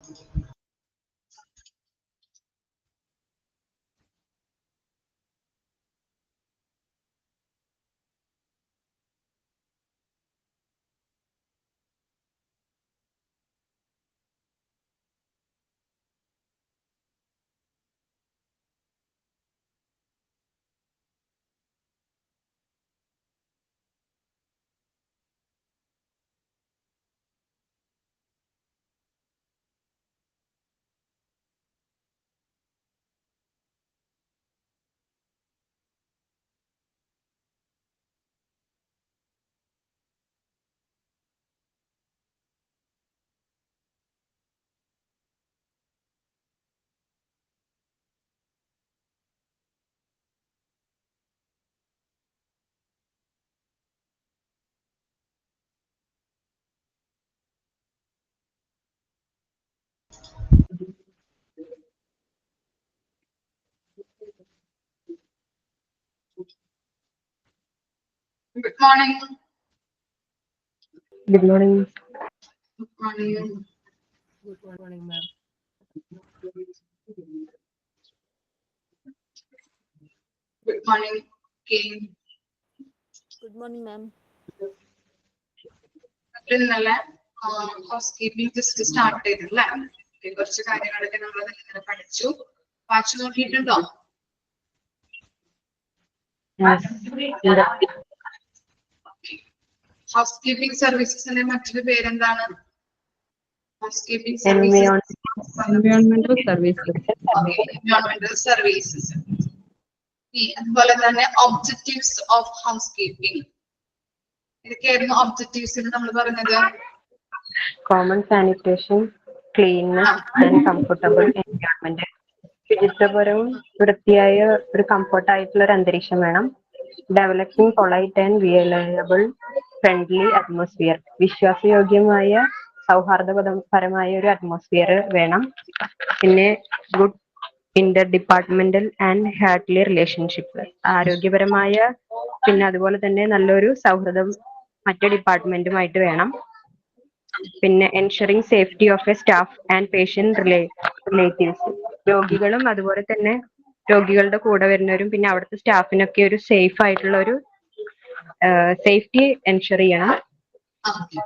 Good morning. Good morning. Good morning. Good morning, ma'am. Good morning, Kim. Good morning, ma'am. ഇന്നലെ house keeping just start ചെയ്തല്ലേ? കുറച്ച് കാര്യങ്ങളൊക്കെ നമ്മൾ ഇന്നലെ പഠിച്ചു. വായിച്ചു നോക്കിയിട്ടുണ്ടോ? ഹൗസ് കീപ്പിംഗ് സർവീസസിന്റെ മറ്റൊരു പേരെന്താണ്? House keeping services, Environmental services. എൻവയോൺമെന്റൽ സർവീസസ്. അതുപോലെ തന്നെ ഒബ്ജക്റ്റീവ്സ് ഓഫ് ഹൗസ് കീപ്പിംഗ്. ഇതൊക്കെയായിരുന്നു ഒബ്ജക്റ്റീവ്സിൽ നമ്മൾ പറഞ്ഞത്. Common sanitation, cleanness and comfortable environment. ശുചിത്വപരവും വൃത്തിയായ ഒരു കംഫർട്ടായിട്ടുള്ള ഒരു അന്തരീക്ഷം വേണം. Developing polite and reliable friendly atmosphere. വിശ്വാസയോഗ്യമായ സൗഹാർദ്ദപരമായ ഒരു അറ്റ്മോസ്ഫിയർ വേണം. പിന്നെ good inter departmental and heartly relationship. ആരോഗ്യപരമായ പിന്നെ അതുപോലെ തന്നെ നല്ലൊരു സൗഹൃദം മറ്റു ഡിപ്പാർട്ട്മെന്റുമായിട്ട് വേണം. പിന്നെ ensuring safety of a staff and patient relatives. രോഗികളും അതുപോലെ തന്നെ രോഗികളുടെ കൂടെ വരുന്നവരും പിന്നെ അവിടുത്തെ സ്റ്റാഫിനൊക്കെ ഒരു സേഫ് ആയിട്ടുള്ള ഒരു സേഫ്റ്റി എൻഷർ ചെയ്യണം.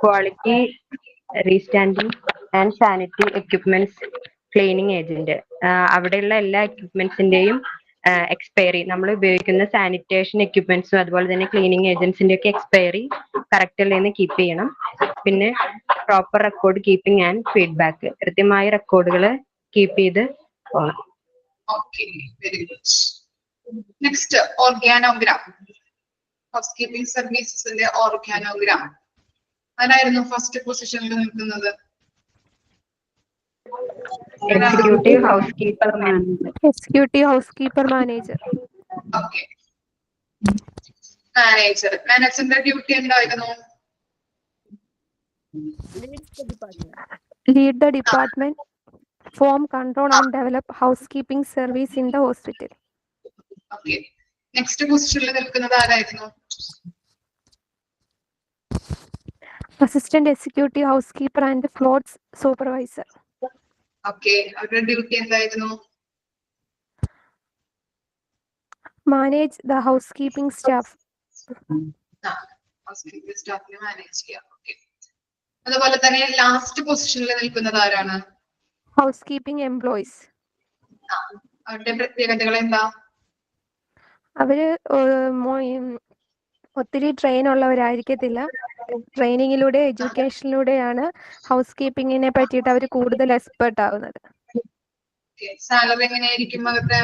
Quality restanding and sanitary equipments cleaning agent. അവിടെയുള്ള എല്ലാ എക്യുപ്മെന്റ്സിന്റെയും എക്സ്പയറി, നമ്മൾ ഉപയോഗിക്കുന്ന സാനിറ്റേഷൻ എക്യുപ്മെന്റ്സും അതുപോലെ തന്നെ ക്ലീനിങ് ഏജൻസിന്റെ ഒക്കെ എക്സ്പയറി കറക്റ്റ് അല്ലേന്ന് കീപ്പ് ചെയ്യണം. പിന്നെ proper record keeping and feedback. കൃത്യമായ റെക്കോർഡുകൾ കീപ്പ് ചെയ്ത് പോകണം. Okay, very good. Next, organogram. House keeping സർവീസസിന്റെ ഓർഗാനോഗ്രാം. ആരായിരുന്നു ഫസ്റ്റ് പൊസിഷനിൽ നിൽക്കുന്നത്? Executive house keeper manager. Executive housekeeper manager. Okay. മാനേജറിന്റെ ഡ്യൂട്ടി എന്തായിരുന്നു? Lead the department, form, control and develop housekeeping service in the hospital. Okay. Next പൊസിഷനിൽ നിൽക്കുന്നത് ആരായിരുന്നു? Assistant executive housekeeper and floats supervisor. Okay. അവരുടെ duty എന്തായിരുന്നു? Manage the housekeeping staff. House keeping സ്റ്റാഫിനെ manage ചെയ്യാം. Okay. അതുപോലെ തന്നെ ലാസ്റ്റ് പൊസിഷനിൽ നിൽക്കുന്നത് ആരാണ്? Housekeeping employees. അവരുടെ പ്രത്യേകതകൾ എന്താ? അവര് ഒത്തിരി ട്രെയിൻ ഉള്ളവരായിരിക്കത്തില്ല. ട്രെയിനിങ്ങിലൂടെ എഡ്യൂക്കേഷനിലൂടെയാണ് ഹൗസ് കീപ്പിങ്ങിനെ പറ്റിയിട്ട് അവർ കൂടുതൽ എക്സ്പെർട്ട് ആവുന്നത്. സാലറി എങ്ങനെയായിരിക്കും അവരുടെ?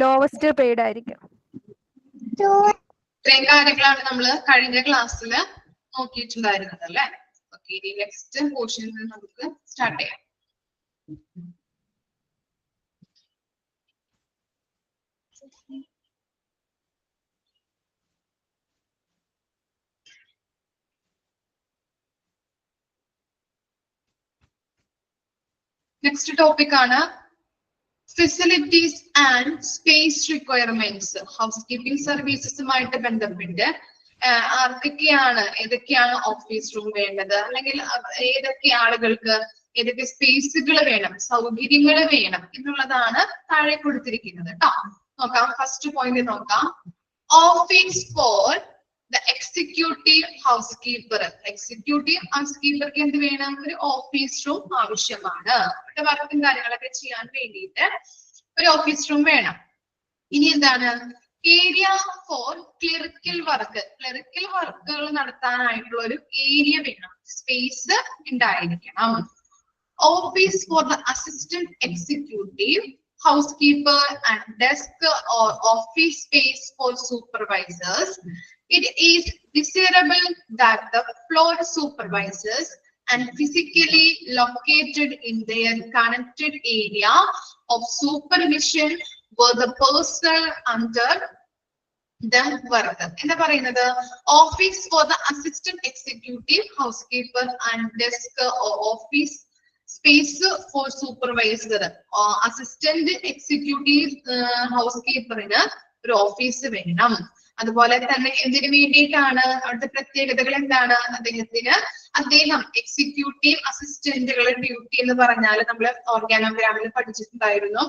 ലോവസ്റ്റ് പെയ്ഡ് ആയിരിക്കും. ഇത്രയും കാര്യങ്ങളാണ് നമ്മൾ കഴിഞ്ഞ ക്ലാസ്സിൽ നോക്കിയിട്ടുണ്ടായിരുന്നത് അല്ലേ? ഓക്കെ. ഇനി നെക്സ്റ്റ് പോർഷനിൽ നമുക്ക് സ്റ്റാർട്ട് ചെയ്യാം. നെക്സ്റ്റ് ടോപ്പിക് ആണ് facilities and space requirements. House keeping സർവീസസുമായിട്ട് ബന്ധപ്പെട്ട് ഏതൊക്കെയാണ് ഓഫീസ് റൂം വേണ്ടത്, അല്ലെങ്കിൽ ഏതൊക്കെ ആളുകൾക്ക് ഏതൊക്കെ സ്പേസുകൾ വേണം, സൗകര്യങ്ങൾ വേണം എന്നുള്ളതാണ് താഴെ കൊടുത്തിരിക്കുന്നത് കേട്ടോ. നോക്കാം, ഫസ്റ്റ് പോയിന്റ് നോക്കാം. Office for the executive house keeper. Executive house കീപ്പർക്ക് എന്ത് വേണം? ഒരു ഓഫീസ് റൂം ആവശ്യമാണ്. അവരുടെ വർക്കും കാര്യങ്ങളൊക്കെ ചെയ്യാൻ വേണ്ടിയിട്ട് ഒരു ഓഫീസ് റൂം വേണം. ഇനി എന്താണ്? Area for clerical work. Clerical വർക്കുകൾ നടത്താനായിട്ടുള്ള ഒരു ഏരിയ വേണം, സ്പേസ് ഉണ്ടായിരിക്കണം. Office for the assistant executive housekeeper and desk or office space for supervisors. It is desirable that the floor supervisors and physically located in their connected area of supervision were the person under them work. എന്താ പറയുന്നത്? Office for the assistant executive housekeeper and desk office space for supervisor. Assistant executive house കീപ്പറിന് ഒരു office വേണം. അതുപോലെ തന്നെ എന്തിനു വേണ്ടിയിട്ടാണ്? അവിടുത്തെ പ്രത്യേകതകൾ എന്താണ്? അദ്ദേഹം എക്സിക്യൂട്ടീവ് അസിസ്റ്റന്റുകളുടെ ഡ്യൂട്ടി എന്ന് പറഞ്ഞാൽ നമ്മൾ ഓർഗാനോഗ്രാമിൽ പഠിച്ചിട്ടുണ്ടായിരുന്നു.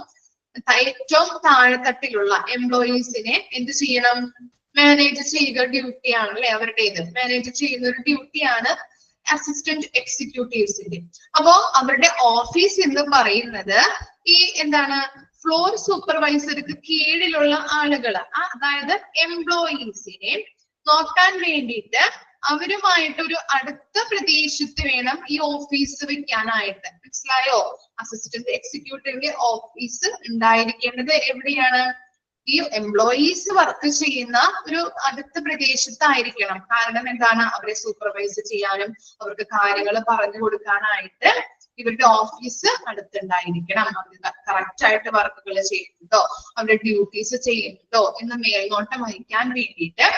ഏറ്റവും താഴെത്തട്ടിലുള്ള എംപ്ലോയീസിനെ എന്ത് ചെയ്യണം? മാനേജ് ചെയ്യുക ഡ്യൂട്ടിയാണ് അല്ലെ അവരുടേത്. മാനേജ് ചെയ്യുന്ന ഒരു ഡ്യൂട്ടിയാണ് അസിസ്റ്റന്റ് എക്സിക്യൂട്ടീവ്സിന്റെ. അപ്പോ അവരുടെ ഓഫീസ് എന്ന് പറയുന്നത് ഈ എന്താണ്? ഫ്ലോർ സൂപ്പർവൈസർക്ക് കീഴിലുള്ള ആളുകൾ, അതായത് എംപ്ലോയീസിനെ നോക്കാൻ വേണ്ടിയിട്ട് അവരുമായിട്ട് ഒരു അടുത്ത പ്രദേശത്ത് വേണം ഈ ഓഫീസ് വെക്കാനായിട്ട്. മനസ്സിലായോ? അസിസ്റ്റന്റ് എക്സിക്യൂട്ടീവിന്റെ ഓഫീസ് ഉണ്ടായിരിക്കേണ്ടത് എവിടെയാണ്? ഈ എംപ്ലോയീസ് വർക്ക് ചെയ്യുന്ന ഒരു അടുത്ത പ്രദേശത്തായിരിക്കണം. കാരണം എന്താണ്? അവരെ സൂപ്പർവൈസ് ചെയ്യാനും അവർക്ക് കാര്യങ്ങൾ പറഞ്ഞു കൊടുക്കാനായിട്ട് ഇവരുടെ ഓഫീസ് അടുത്തുണ്ടായിരിക്കണം. അവർ കറക്റ്റ് ആയിട്ട് വർക്കുകൾ ചെയ്യുന്നുണ്ടോ, അവരുടെ ഡ്യൂട്ടീസ് ചെയ്യുന്നുണ്ടോ എന്ന് മേൽനോട്ടം വഹിക്കാൻ വേണ്ടിയിട്ട്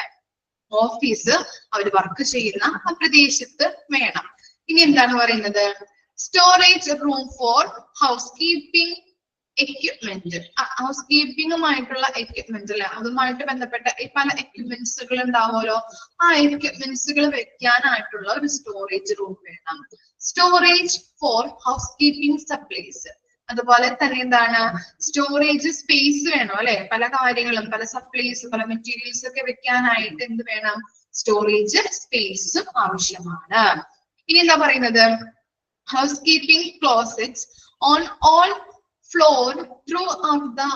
ഓഫീസ് അവർ വർക്ക് ചെയ്യുന്ന ആ പ്രദേശത്ത് വേണം. ഇനി എന്താണ് പറയുന്നത്? Storage room for house keeping equipment. House കീപ്പിംഗുമായിട്ടുള്ള എക്യുപ്മെന്റ് അല്ലെ, അതുമായിട്ട് ബന്ധപ്പെട്ട പല എക്യുപ്മെന്റ്സുകൾ ഉണ്ടാവുമല്ലോ. ആ എക്യുപ്മെന്റ്സുകൾ വെക്കാനായിട്ടുള്ള ഒരു സ്റ്റോറേജ് റൂം വേണം. Storage for house keeping supplies. അതുപോലെ തന്നെ എന്താണ്? സ്റ്റോറേജ് സ്പേസ് വേണം അല്ലെ. പല കാര്യങ്ങളും, പല സപ്ലൈസ്, പല മെറ്റീരിയൽസ് ഒക്കെ വെക്കാനായിട്ട് എന്ത് വേണം? സ്റ്റോറേജ് സ്പേസും ആവശ്യമാണ്. ഇനി എന്താ പറയുന്നത്? House keeping closets on all floor throughout the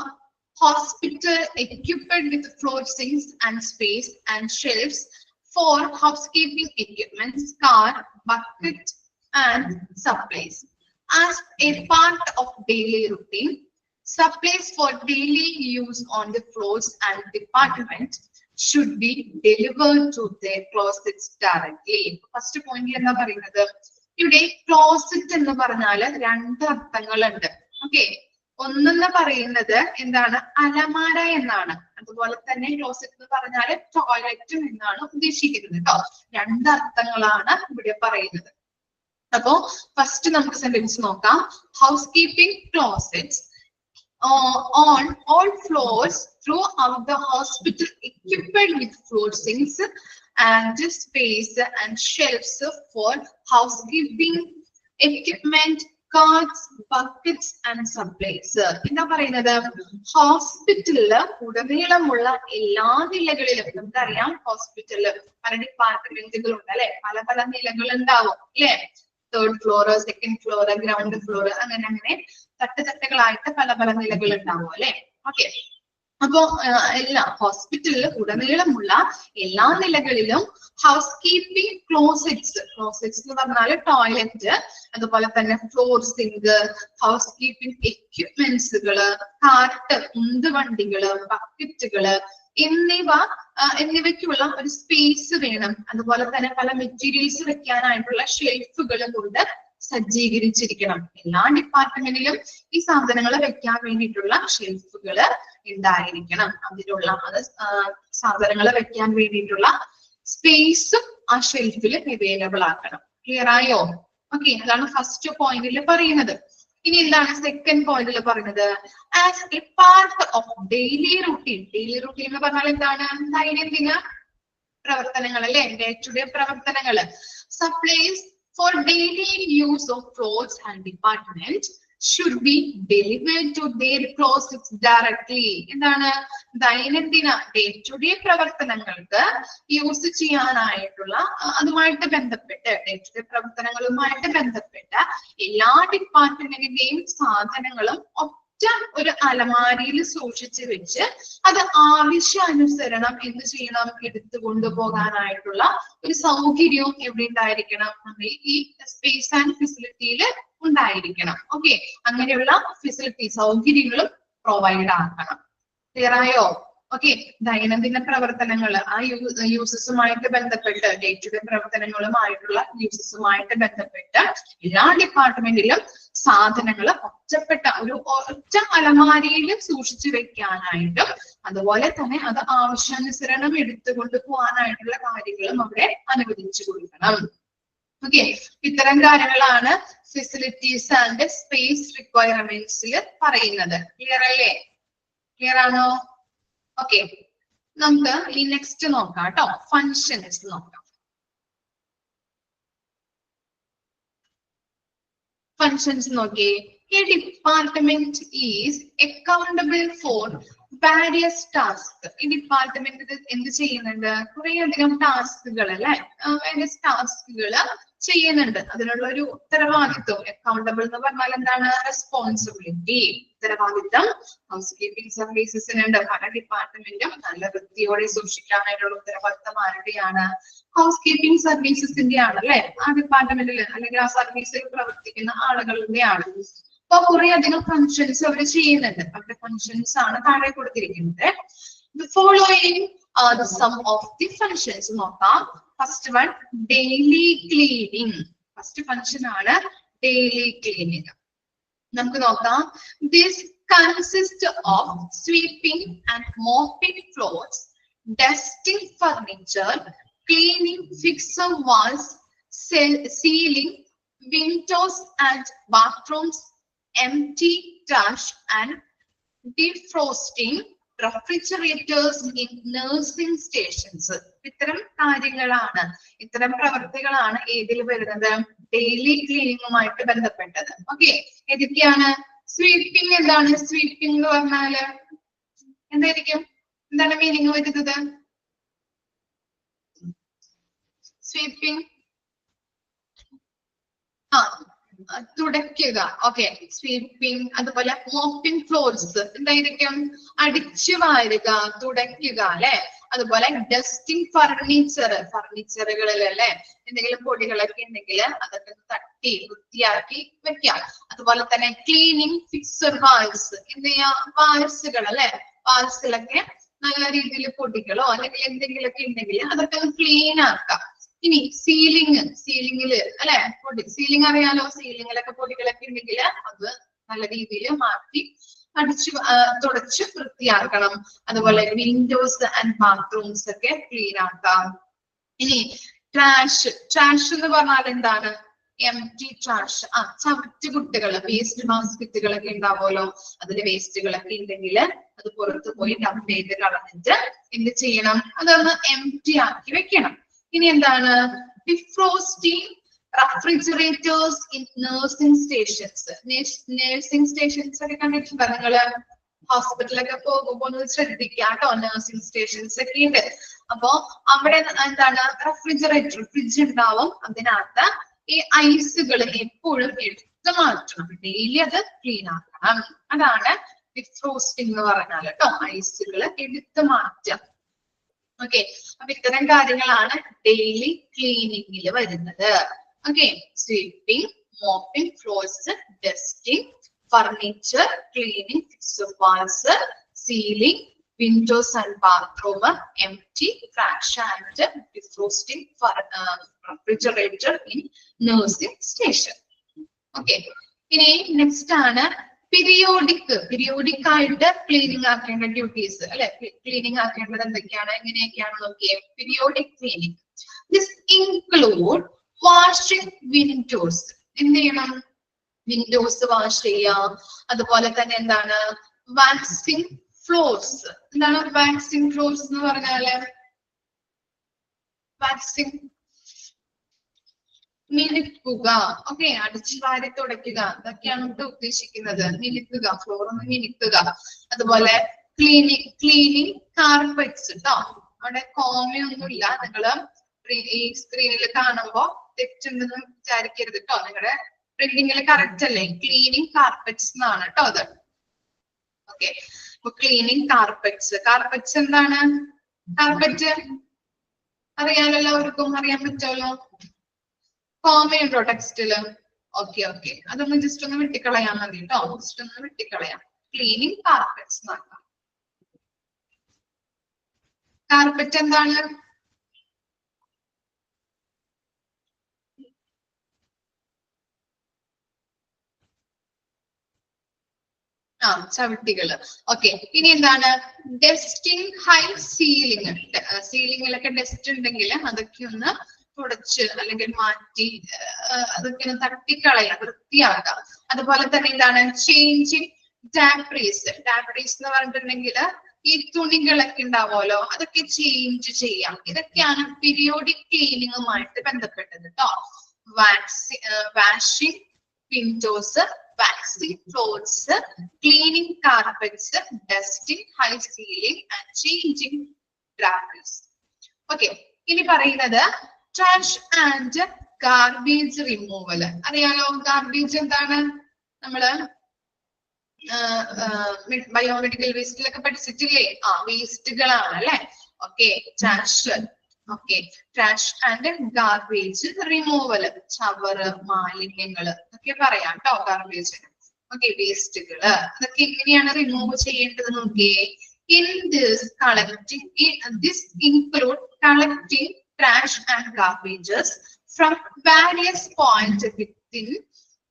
hospital equipped with floor sinks and space and shelves for housekeeping equipments, car, bucket and supplies. As a part of daily routine, supplies for daily use on the floors and department should be delivered to their closets directly. First point enna parayunnathu, ഇവിടെ closet എന്ന് പറഞ്ഞാൽ രണ്ട് അർത്ഥങ്ങളുണ്ട്. Okay, ഒന്നെന്ന് പറയുന്നത് എന്താണ്? അലമാര എന്നാണ്. അതുപോലെ തന്നെ ക്ലോസറ്റ് എന്ന് പറഞ്ഞാൽ ടോയ്ലറ്റ് എന്നാണ് ഉദ്ദേശിക്കുന്നത് കേട്ടോ. രണ്ടർത്ഥങ്ങളാണ് ഇവിടെ പറയുന്നത്. അപ്പോ ഫസ്റ്റ് നമുക്ക് സെന്റൻസ് നോക്കാം. House keeping closets on all floors throughout the hospital equipped with floor sinks and space and shelves for housekeeping equipment, cards, buckets and supplies. എന്താ പറയുന്നത്? ഹോസ്പിറ്റലില് ഉടനീളമുള്ള എല്ലാ നിലകളിലും, നമുക്കറിയാം ഹോസ്പിറ്റലില് പല ഡിപ്പാർട്ട്മെന്റുകൾ ഉണ്ട് അല്ലെ, പല പല നിലകൾ ഉണ്ടാവും അല്ലെ. 3rd floor, 2nd floor, ground floor, അങ്ങനെ തട്ടുകളായിട്ട് പല പല നിലകൾ ഉണ്ടാവും അല്ലെ. ഓക്കെ, അപ്പോ എല്ലാ ഹോസ്പിറ്റലിൽ ഉടനീളമുള്ള എല്ലാ നിലകളിലും ഹൗസ് കീപ്പിംഗ് ക്ലോസറ്റ്സ് എന്ന് പറഞ്ഞാൽ ടോയ്ലറ്റ്, അതുപോലെ തന്നെ ഫ്ലോർ സിങ്ക്, ഹൗസ് കീപ്പിംഗ് എക്യുപ്മെന്റ്സുകള്, കാർട്ട്, ഉന്തുവണ്ടികള്, ബക്കറ്റുകള് എന്നിവയ്ക്കുള്ള ഒരു സ്പേസ് വേണം. അതുപോലെ തന്നെ പല മെറ്റീരിയൽസ് വെക്കാനായിട്ടുള്ള ഷെൽഫുകളും കൊണ്ട് സജ്ജീകരിച്ചിരിക്കണം. എല്ലാ ഡിപ്പാർട്ട്മെന്റിലും ഈ സാധനങ്ങൾ വെക്കാൻ വേണ്ടിയിട്ടുള്ള ഷെൽഫുകള് ഉണ്ടായിരിക്കണം. അതിലുള്ള സാധനങ്ങൾ വെക്കാൻ വേണ്ടിയിട്ടുള്ള സ്പേസും ആ ഷെൽഫിൽ അവൈലബിൾ ആക്കണം. ക്ലിയർ ആയോ? ഓക്കെ, അതാണ് ഫസ്റ്റ് പോയിന്റിൽ പറയുന്നത്. ഇനി എന്താണ് സെക്കൻഡ് പോയിന്റിൽ പറയുന്നത്? As a part of daily routine. Daily routine എന്ന് പറഞ്ഞാൽ എന്താണ്? ദൈനംദിന പ്രവർത്തനങ്ങൾ അല്ലെ, ഡേ ടു ഡേ പ്രവർത്തനങ്ങള്. Supplies for daily use of floors and department should be delivered to their closets directly. എന്താണ് ദൈനംദിന ഡേ ടു ഡേ പ്രവർത്തനങ്ങൾക്ക് യൂസ് ചെയ്യാനായിട്ടുള്ള അതുമായിട്ട് ബന്ധപ്പെട്ട് ഡേ ടു ഡേ പ്രവർത്തനങ്ങളുമായിട്ട് ബന്ധപ്പെട്ട എല്ലാ ഡിപ്പാർട്ട്മെന്റിന്റെയും സാധനങ്ങളും ഒരു അലമാരിയിൽ സൂക്ഷിച്ചു വെച്ച് അത് ആവശ്യാനുസരണം എന്ത് ചെയ്യണം, എടുത്തു കൊണ്ടുപോകാനായിട്ടുള്ള ഒരു സൗകര്യവും എവിടെ ഉണ്ടായിരിക്കണം, നമ്മൾ ഈ സ്പേസ് ആൻഡ് ഫെസിലിറ്റിയിൽ ഉണ്ടായിരിക്കണം. ഓക്കെ, അങ്ങനെയുള്ള ഫെസിലിറ്റി സൗകര്യങ്ങളും പ്രൊവൈഡ് ആക്കണം. ക്ലിയർ ആയോ? ഓക്കെ, ദൈനംദിന പ്രവർത്തനങ്ങൾ ആ യൂസസുമായിട്ട് ബന്ധപ്പെട്ട് ഡേ ടു ഡേ പ്രവർത്തനങ്ങളുമായിട്ടുള്ള യൂസസുമായിട്ട് ബന്ധപ്പെട്ട് എല്ലാ ഡിപ്പാർട്ട്മെന്റിലും സാധനങ്ങൾ ഒറ്റ അലമാരിയിൽ സൂക്ഷിച്ചു വെക്കാനായിട്ടും അതുപോലെ തന്നെ അത് ആവശ്യാനുസരണം എടുത്തുകൊണ്ട് പോകാനായിട്ടുള്ള കാര്യങ്ങളും അവിടെ അനുവദിച്ചു കൊടുക്കണം. ഓക്കെ, ഇത്തരം കാര്യങ്ങളാണ് ഫെസിലിറ്റീസ് ആൻഡ് സ്പേസ് റിക്വയർമെന്റ്സിൽ പറയുന്നത്. ക്ലിയർ അല്ലേ? ക്ലിയർ ആണോ? ഓക്കെ, നമുക്ക് ഈ നെക്സ്റ്റ് നോക്കാം കേട്ടോ. ഫങ്ഷൻസ് നോക്കാം. ഫങ്ഷൻസ് നോക്കിയേ. A department is accountable for various tasks. ഈ ഡിപ്പാർട്ട്മെന്റ് എന്ത് ചെയ്യുന്നുണ്ട്? കുറെ അധികം ടാസ്കുകൾ അല്ലെ, various ടാസ്കുകൾ ചെയ്യുന്നുണ്ട്. അതിനുള്ള ഒരു ഉത്തരവാദിത്വം. അക്കൗണ്ടബിൾ എന്ന് പറഞ്ഞാൽ എന്താണ്? റെസ്പോൺസിബിലിറ്റി, ഉത്തരവാദിത്തം ഹൗസ് കീപ്പിംഗ് സർവീസസിനുണ്ട്. പല ഡിപ്പാർട്ട്മെന്റും നല്ല വൃത്തിയോടെ സൂക്ഷിക്കാനായിട്ടുള്ള ഉത്തരവാദിത്തം ആരുടെയാണ്? ഹൗസ് കീപ്പിംഗ് സർവീസസിന്റെ ആണ് അല്ലെ. ആ ഡിപ്പാർട്ട്മെന്റിൽ അല്ലെങ്കിൽ ആ സർവീസിൽ പ്രവർത്തിക്കുന്ന ആളുകളുടെയാണ്. അപ്പൊ കുറെ അധികം ഫങ്ഷൻസ് അവർ ചെയ്യുന്നുണ്ട്. അവരുടെ ഫങ്ഷൻസ് ആണ് താഴെ കൊടുത്തിരിക്കുന്നത്. The following are the sum of the functions. നോക്കാം. First one, daily cleaning. First function ആണ് ഡെയിലി ക്ലീനിങ്. നമുക്ക് നോക്കാം. This consists of sweeping and mopping floors, dusting furniture, cleaning fixed walls, sealing windows and bathrooms, empty trash and defrosting refrigerators in nursing stations. ഇത്തരം കാര്യങ്ങളാണ്, ഇത്തരം പ്രവർത്തികളാണ് ഏതിൽ വരുന്നത്? Daily ക്ലീനിങ്ങുമായിട്ട് ബന്ധപ്പെട്ടത്. Okay, ഏതൊക്കെയാണ്? സ്വീപ്പിംഗ്. എന്താണ് സ്വീപ്പിംഗ് എന്ന് പറഞ്ഞാല്? എന്തായിരിക്കും? എന്താണ് മീനിങ് വരുന്നത്? സ്വീപ്പിംഗ് തുടയ്ക്കുക. Okay, sweeping. അതുപോലെ മോപ്പിംഗ് ഫ്ലോർസ് എന്തായിരിക്കും? അടിച്ചു വാരുക, തുടയ്ക്കുക അല്ലെ. അതുപോലെ ഡസ്റ്റിംഗ് ഫർണിച്ചറുകളിൽ അല്ലെ എന്തെങ്കിലും പൊടികളൊക്കെ ഉണ്ടെങ്കിൽ അതൊക്കെ തട്ടി വൃത്തിയാക്കി വെക്കാം. അതുപോലെ തന്നെ ക്ലീനിങ് ഫിക്സഡ് വാൾസ്. എന്ത് ചെയ്യാ? വാൾസുകൾ അല്ലെ, വാൾസിലൊക്കെ നല്ല രീതിയിൽ പൊടികളോ അല്ലെങ്കിൽ എന്തെങ്കിലുമൊക്കെ ഉണ്ടെങ്കിൽ അതൊക്കെ ക്ലീൻ ആക്കാം. ഇനി സീലിംഗില് അല്ലെ പൊടി, സീലിംഗ് അറിയാലോ, സീലിംഗിലൊക്കെ പൊടികളൊക്കെ ഉണ്ടെങ്കിൽ അത് നല്ല രീതിയിൽ മാറ്റി അടിച്ചു തുടച്ച് വൃത്തിയാക്കണം. അതുപോലെ വിൻഡോസ് ആൻഡ് ബാത്റൂംസ് ഒക്കെ ക്ലീൻ ആക്കാം. ഇനി ട്രാഷ് എന്ന് പറഞ്ഞാൽ എന്താണ്? Empty trash. ചവറ്റുകുട്ടുകൾ, വേസ്റ്റ് ബാസ്കറ്റുകളൊക്കെ ഉണ്ടാവുമല്ലോ, അതിന്റെ വേസ്റ്റുകളൊക്കെ ഉണ്ടെങ്കിൽ അത് പുറത്ത് പോയി ഡംപ് ചെയ്ത് കളഞ്ഞിട്ട് എന്ത് ചെയ്യണം? അതൊന്ന് എംപ്റ്റി ആക്കി വെക്കണം. ഇനി എന്താണ്? Defrosting refrigerators in nursing stations. Nursing stations ഒക്കെ കണ്ടിട്ടുണ്ടോ നിങ്ങള്? ഹോസ്പിറ്റലൊക്കെ പോകുമ്പോൾ ഒന്ന് ശ്രദ്ധിക്കുക കേട്ടോ. നഴ്സിംഗ് സ്റ്റേഷൻസ് ഒക്കെ ഉണ്ട്. അപ്പോ അവിടെ എന്താണ്? റെഫ്രിജറേറ്റർ, ഫ്രിഡ്ജ് ഉണ്ടാവും. അതിനകത്ത് ഈ ഐസുകൾ എപ്പോഴും എടുത്ത് മാറ്റണം. ഡെയിലി അത് ക്ലീൻ ആക്കണം. അതാണ് ഡിഫ്രോസ്റ്റിംഗ് എന്ന് പറഞ്ഞാൽ കേട്ടോ. ഐസുകൾ എടുത്ത് മാറ്റാം. ഓക്കെ, അപ്പൊ ഇത്തരം കാര്യങ്ങളാണ് ഡെയിലി ക്ലീനിങ്ങിൽ വരുന്നത്. Okay, sweeping, mopping floors, dusting furniture, cleaning fixed walls, ceiling windows and bathroom, empty trash and defrosting refrigerator in nursing station. Okay, ഇനി നെക്സ്റ്റ് ആണ് പീരിയോഡിക് ആയിട്ട് ക്ലീനിങ് ആക്കേണ്ട ഡ്യൂട്ടീസ് അല്ലെ. ക്ലീനിങ് ആക്കേണ്ടത് എന്തൊക്കെയാണ്, എങ്ങനെയൊക്കെയാണ് നോക്കിയേ? Periodic cleaning. This include washing windows. എന്ത് ചെയ്യണം? വിൻഡോസ് വാഷ് ചെയ്യാം. അതുപോലെ തന്നെ എന്താണ്? Waxing floors. എന്താണ് വാക്സിംഗ് ഫ്ലോർസ് എന്ന് പറഞ്ഞാല്? വാക്സിംഗ് മിനുക്കുക. ഓക്കെ, അടിച്ചു വാരി തുടയ്ക്കുക, അതൊക്കെയാണ് ഇവിടെ ഉദ്ദേശിക്കുന്നത്. മിനുക്കുക, ഫ്ലോർ ഒന്ന് മിനുക്കുക. അതുപോലെ ക്ലീനിങ് കാർപ്പറ്റ്സ് കേട്ടോ. അവിടെ കോമയൊന്നുമില്ല. നിങ്ങള് ഈ സ്ക്രീനിൽ കാണുമ്പോ തെറ്റുണ്ടെന്ന് വിചാരിക്കരുത് കേട്ടോ. നിങ്ങളുടെ പ്രിന്റിങ്ങിൽ കറക്റ്റ് അല്ലേ? ക്ലീനിങ് കാർപ്പറ്റ്സ് എന്നാണ് കേട്ടോ അത്. ഓക്കെ, അപ്പൊ ക്ലീനിങ് കാർപ്പറ്റ്സ് എന്താണ്? കാർപ്പറ്റ് അറിയാലോ, എല്ലാവർക്കും അറിയാൻ പറ്റുമല്ലോ. കോമയുണ്ടോ ടെക്സ്റ്റില്? ഓക്കെ, അതൊന്ന് ജസ്റ്റ് ഒന്ന് വെട്ടിക്കളയാൻ മതി കേട്ടോ. ജസ്റ്റ് ഒന്ന് വെട്ടിക്കളയാം. ക്ലീനിങ് കാർപ്പറ്റ്സ് എന്നാക്കാം. കാർപ്പറ്റ് എന്താണ്? ചവിട്ടികള്. ഓക്കെ, ഇനി എന്താണ്? Dusting high ceiling. സീലിംഗിലൊക്കെ ഡസ്റ്റ് ഉണ്ടെങ്കിൽ അതൊക്കെ ഒന്ന് തുടച്ച് അല്ലെങ്കിൽ മാറ്റി അതൊക്കെ ഒന്ന് തട്ടിക്കളയാം, വൃത്തിയാക്കാം. അതുപോലെ തന്നെ എന്താണ്? ചേഞ്ചിങ് ഡാബ്രീസ് എന്ന് പറഞ്ഞിട്ടുണ്ടെങ്കിൽ ഈ തുണികളൊക്കെ ഉണ്ടാവുമല്ലോ, അതൊക്കെ ചേഞ്ച് ചെയ്യാം. ഇതൊക്കെയാണ് പീരിയോഡിക് ക്ലീനിങ്ങുമായിട്ട് ബന്ധപ്പെട്ടത് കേട്ടോ. Washing Windows, waxing floors, cleaning carpets, dusting, high ceiling and changing draperies. Okay, ഇനി പറയുന്നത് trash and garbage removal. അറിയാലോ garbage എന്താണ്? നമ്മള് ബയോമെഡിക്കൽ വേസ്റ്റിലൊക്കെ പഠിച്ചിട്ടില്ലേ? വേസ്റ്റുകളാണ് അല്ലെ? Okay, trash. Okay, trash and garbage removal. ചവറ്, മാലിന്യങ്ങള് ഒക്കെ പറയാം കേട്ടോ ഗാർബേജിന്. ഓക്കെ, വേസ്റ്റുകള് അതൊക്കെ എങ്ങനെയാണ് റിമൂവ് ചെയ്യേണ്ടത് നോക്കിയേ. This include collecting trash and garbages from various points within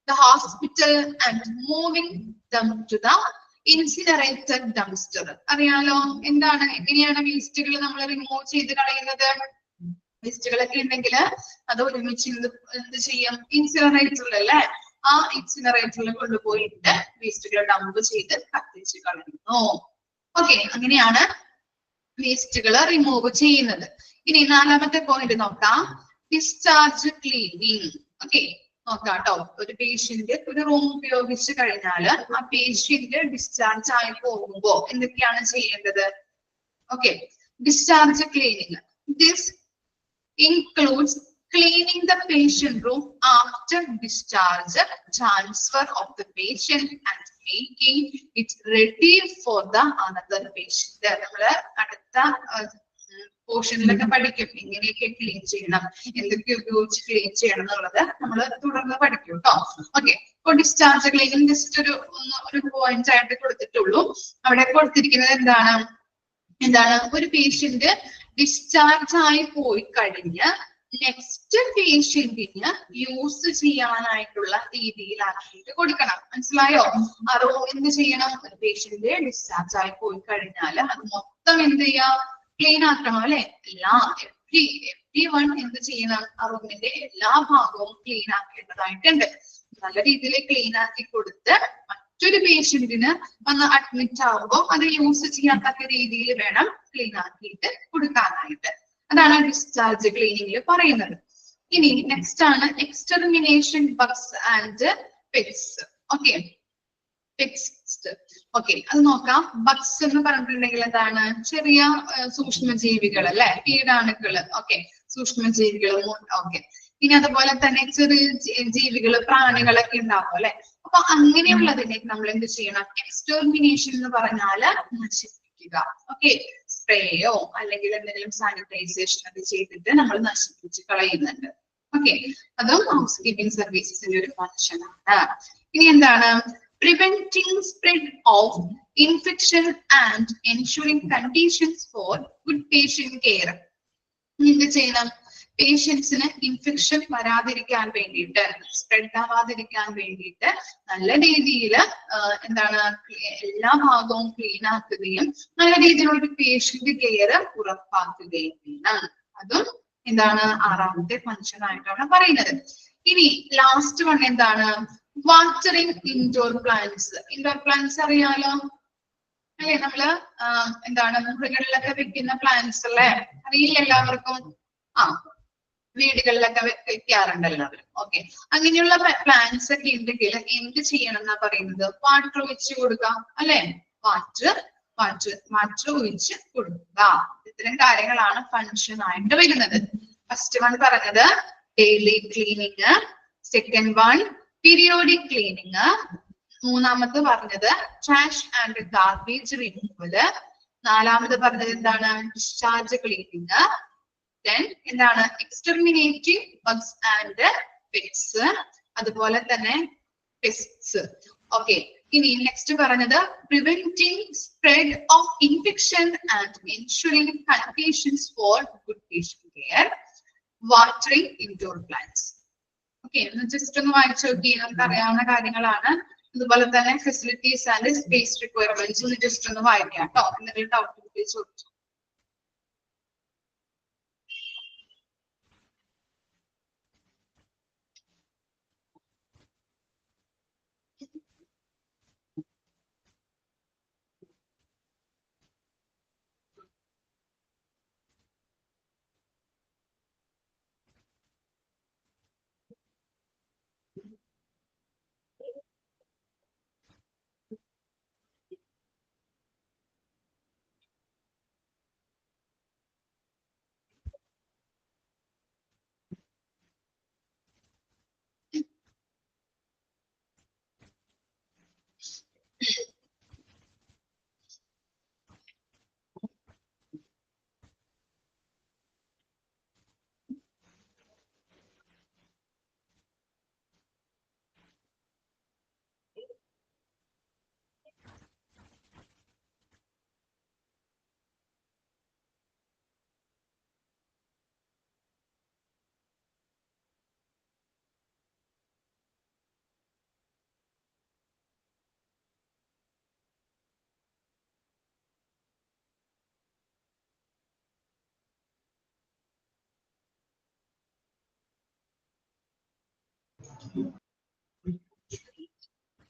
the hospital and moving them to the incinerator dumpster. അറിയാലോ എന്താണ്, എങ്ങനെയാണ് വേസ്റ്റുകൾ നമ്മൾ റിമൂവ് ചെയ്ത് കളയുന്നത്? വേസ്റ്റുകളൊക്കെ ഉണ്ടെങ്കിൽ അത് ഒരുമിച്ച് എന്ത് ചെയ്യും? ഇൻസിനറേറ്ററിൽ അല്ലേ? ആ ഇൻസിനറേറ്ററിൽ കൊണ്ടുപോയിട്ട് വേസ്റ്റുകൾ ഡംപ് ചെയ്ത് കത്തിച്ച് കളയുന്നു. ഓക്കെ, അങ്ങനെയാണ് വേസ്റ്റുകൾ റിമൂവ് ചെയ്യുന്നത്. ഇനി നാലാമത്തെ പോയിന്റ് നോക്കാം. Discharge cleaning. ഓക്കെ, നോക്കാം കേട്ടോ. ഒരു പേഷ്യന്റ് ഒരു റൂം ഉപയോഗിച്ച് കഴിഞ്ഞാൽ ആ പേഷ്യന്റ് ഡിസ്ചാർജ് ആയി പോകുമ്പോ എന്തൊക്കെയാണ് ചെയ്യേണ്ടത്? Okay, discharge cleaning. This includes cleaning the patient room after discharge, transfer of the patient and making it ready for the another patient. നമ്മള് അടുത്ത പോർഷനിലൊക്കെ പഠിക്കും എങ്ങനെയൊക്കെ ക്ലീൻ ചെയ്യണം, എന്തൊക്കെ ഉപയോഗിച്ച് ക്ലീൻ ചെയ്യണം എന്നുള്ളത് നമ്മൾ തുടർന്ന് പഠിക്കും കേട്ടോ. ഓക്കെ, ഇപ്പൊ ഡിസ്ചാർജ് ക്ലീനിങ് ജസ്റ്റ് ഒരു പോയിന്റ് ആയിട്ട് കൊടുത്തിട്ടുള്ളൂ. അവിടെ കൊടുത്തിരിക്കുന്നത് എന്താണ്? ഒരു പേഷ്യന്റ് ഡിസ്ചാർജ് ആയി പോയി കഴിഞ്ഞ് നെക്സ്റ്റ് പേഷ്യന്റിന് യൂസ് ചെയ്യാനായിട്ടുള്ള രീതിയിലാക്കിയിട്ട് കൊടുക്കണം. മനസ്സിലായോ? ആ റൂം എന്ത് ചെയ്യണം? ഒരു പേഷ്യന്റ് ഡിസ്ചാർജ് ആയി പോയി കഴിഞ്ഞാൽ അത് മൊത്തം എന്ത് ചെയ്യാം? ക്ലീൻ ആക്കണം അല്ലെ? എവ്രി വൺ എന്ത് ചെയ്യണം? ആ റൂമിന്റെ എല്ലാ ഭാഗവും ക്ലീൻ ആക്കേണ്ടതായിട്ടുണ്ട്. നല്ല രീതിയിൽ ക്ലീൻ ആക്കി കൊടുത്ത് മറ്റൊരു പേഷ്യന്റിന് വന്ന് അഡ്മിറ്റ് ആവുമ്പോൾ അത് യൂസ് ചെയ്യാത്തക്ക രീതിയിൽ വേണം ക്ലീൻ ആക്കിയിട്ട് കൊടുക്കാനായിട്ട്. അതാണ് ഡിസ്ചാർജ് ക്ലീനിങ്ങിൽ പറയുന്നത്. ഇനി നെക്സ്റ്റ് ആണ് extermination Bugs and pets. Okay, pets. Okay, അത് നോക്കാം. ബഗ്സ് എന്ന് പറഞ്ഞിട്ടുണ്ടെങ്കിൽ എന്താണ്? ചെറിയ സൂക്ഷ്മജീവികൾ അല്ലെ? കീടാണുക്കള്. ഓക്കെ, സൂക്ഷ്മജീവികൾ. ഓക്കെ, ഇനി അതുപോലെ തന്നെ ചെറിയ ജീവികൾ, പ്രാണികളൊക്കെ ഉണ്ടാവും അല്ലെ? അപ്പൊ അങ്ങനെയുള്ളതിനെ നമ്മൾ എന്ത് ചെയ്യണം? എക്സ്റ്റർമിനേഷൻ എന്ന് പറഞ്ഞാല് നശിപ്പിക്കുക. ഓക്കെ, സ്പ്രേയോ അല്ലെങ്കിൽ എന്തെങ്കിലും സാനിറ്റൈസേഷൻ ഒക്കെ ചെയ്തിട്ട് നമ്മൾ നശിപ്പിച്ച് കളയുന്നുണ്ട്. ഓക്കെ, അതും ഹൗസ് കീപ്പിംഗ് സർവീസസിന്റെ ഒരു ഫംഗ്ഷനാണ്. ഇനി എന്താണ്? preventing spread of infection and ensuring conditions for good patient care. എന്ത് ചെയ്യണം? പേഷ്യൻസിന് ഇൻഫെക്ഷൻ വരാതിരിക്കാൻ വേണ്ടിയിട്ട്, സ്പ്രെഡ് ആവാതിരിക്കാൻ വേണ്ടിയിട്ട് നല്ല രീതിയിൽ എന്താണ്? എല്ലാ ഭാഗവും ക്ലീൻ ആക്കുകയും നല്ല രീതിയിലുള്ള ഒരു പേഷ്യന്റ് കെയർ ഉറപ്പാക്കുകയും വേണം. അതും എന്താണ്? ആറാമത്തെ ഫംഗ്ഷൻ ആയിട്ടാണ് പറയുന്നത്. ഇനി ലാസ്റ്റ് വൺ എന്താണ്? Watering indoor plants. Indoor plants അറിയാലോ അല്ലെ? നമ്മള് എന്താണ് മുറികളിലൊക്കെ വെക്കുന്ന പ്ലാന്റ്സ് അല്ലേ? അറിയില്ല എല്ലാവർക്കും? വീടുകളിലൊക്കെ വെക്കാറുണ്ട് എല്ലാവരും. ഓക്കെ, അങ്ങനെയുള്ള പ്ലാന്റ്സ് ഒക്കെ ഉണ്ടെങ്കിൽ എന്ത് ചെയ്യണം എന്നാ പറയുന്നത്? വാട്ടർ ഒഴിച്ച് കൊടുക്കാം അല്ലെ? വാട്ടർ ഒഴിച്ച് കൊടുക്കുക. ഇത്തരം കാര്യങ്ങളാണ് ഫങ്ഷൻ ആയിട്ട് വരുന്നത്. ഫസ്റ്റ് വൺ പറഞ്ഞത് daily cleaning, second one periodic cleaning, മൂന്നാമത് പറഞ്ഞത് ട്രാഷ് ആൻഡ് ഗാർബേജ് റിമൂവല്, നാലാമത് പറഞ്ഞത് എന്താണ്? ഡിസ്ചാർജ് ക്ലീനിങ്, ദെൻ എന്താണ്? എക്സ്റ്റർമിനേറ്റിംഗ് ബഗ്സ് ആൻഡ് പെറ്റ്സ്, അതുപോലെ തന്നെ പെസ്റ്റ്സ്. ഓക്കെ, ഇനി നെക്സ്റ്റ് പറഞ്ഞത് preventing spread of infection and ensuring conditions for good patient care, watering indoor plants. Okay, just ഒന്ന് വായിച്ചു നോക്കി, നമുക്ക് അറിയാവുന്ന കാര്യങ്ങളാണ്. അതുപോലെ തന്നെ ഫെസിലിറ്റീസ് ആൻഡ് സ്പേസ് റിക്വയർമെന്റ്സ് ഒന്ന് ജസ്റ്റ് ഒന്ന് വായിക്കാം കേട്ടോ. എന്തെങ്കിലും ഡൗട്ട് ചോദിച്ചു.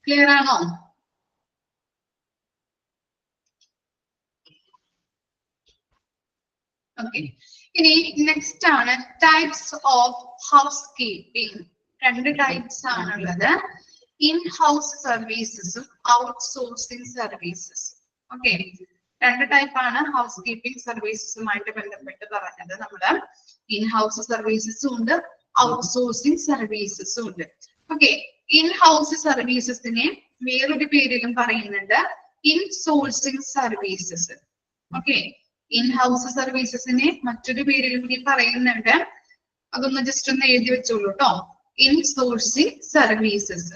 ക്ലിയർ ആണോ? ഓക്കെ, ഇനി നെക്സ്റ്റ് ആണ് ടൈപ്സ് ഓഫ് ഹൗസ് കീപ്പിംഗ്. രണ്ട് ടൈപ്സ് ആണുള്ളത്, ഇൻ ഹൗസ് സർവീസസും ഔട്ട്സോഴ്സിംഗ് സർവീസസും. ഓക്കെ, രണ്ട് ടൈപ്പാണ് ഹൗസ് കീപ്പിംഗ് സർവീസസുമായിട്ട് ബന്ധപ്പെട്ട് പറഞ്ഞത്. നമ്മള് ഇൻ ഹൗസ് സർവീസസും ഉണ്ട്, ഔട്ട്സോഴ്സിംഗ് സർവീസസും ഉണ്ട്. ഓക്കെ, ഇൻ ഹൗസ് സർവീസസിനെ വേറൊരു പേരിലും പറയുന്നുണ്ട്, in sourcing services. Okay, in house സർവീസസിനെ മറ്റൊരു പേരിലും കൂടി പറയുന്നുണ്ട്. അതൊന്ന് ജസ്റ്റ് ഒന്ന് എഴുതി വെച്ചോളൂ കേട്ടോ. In sourcing services.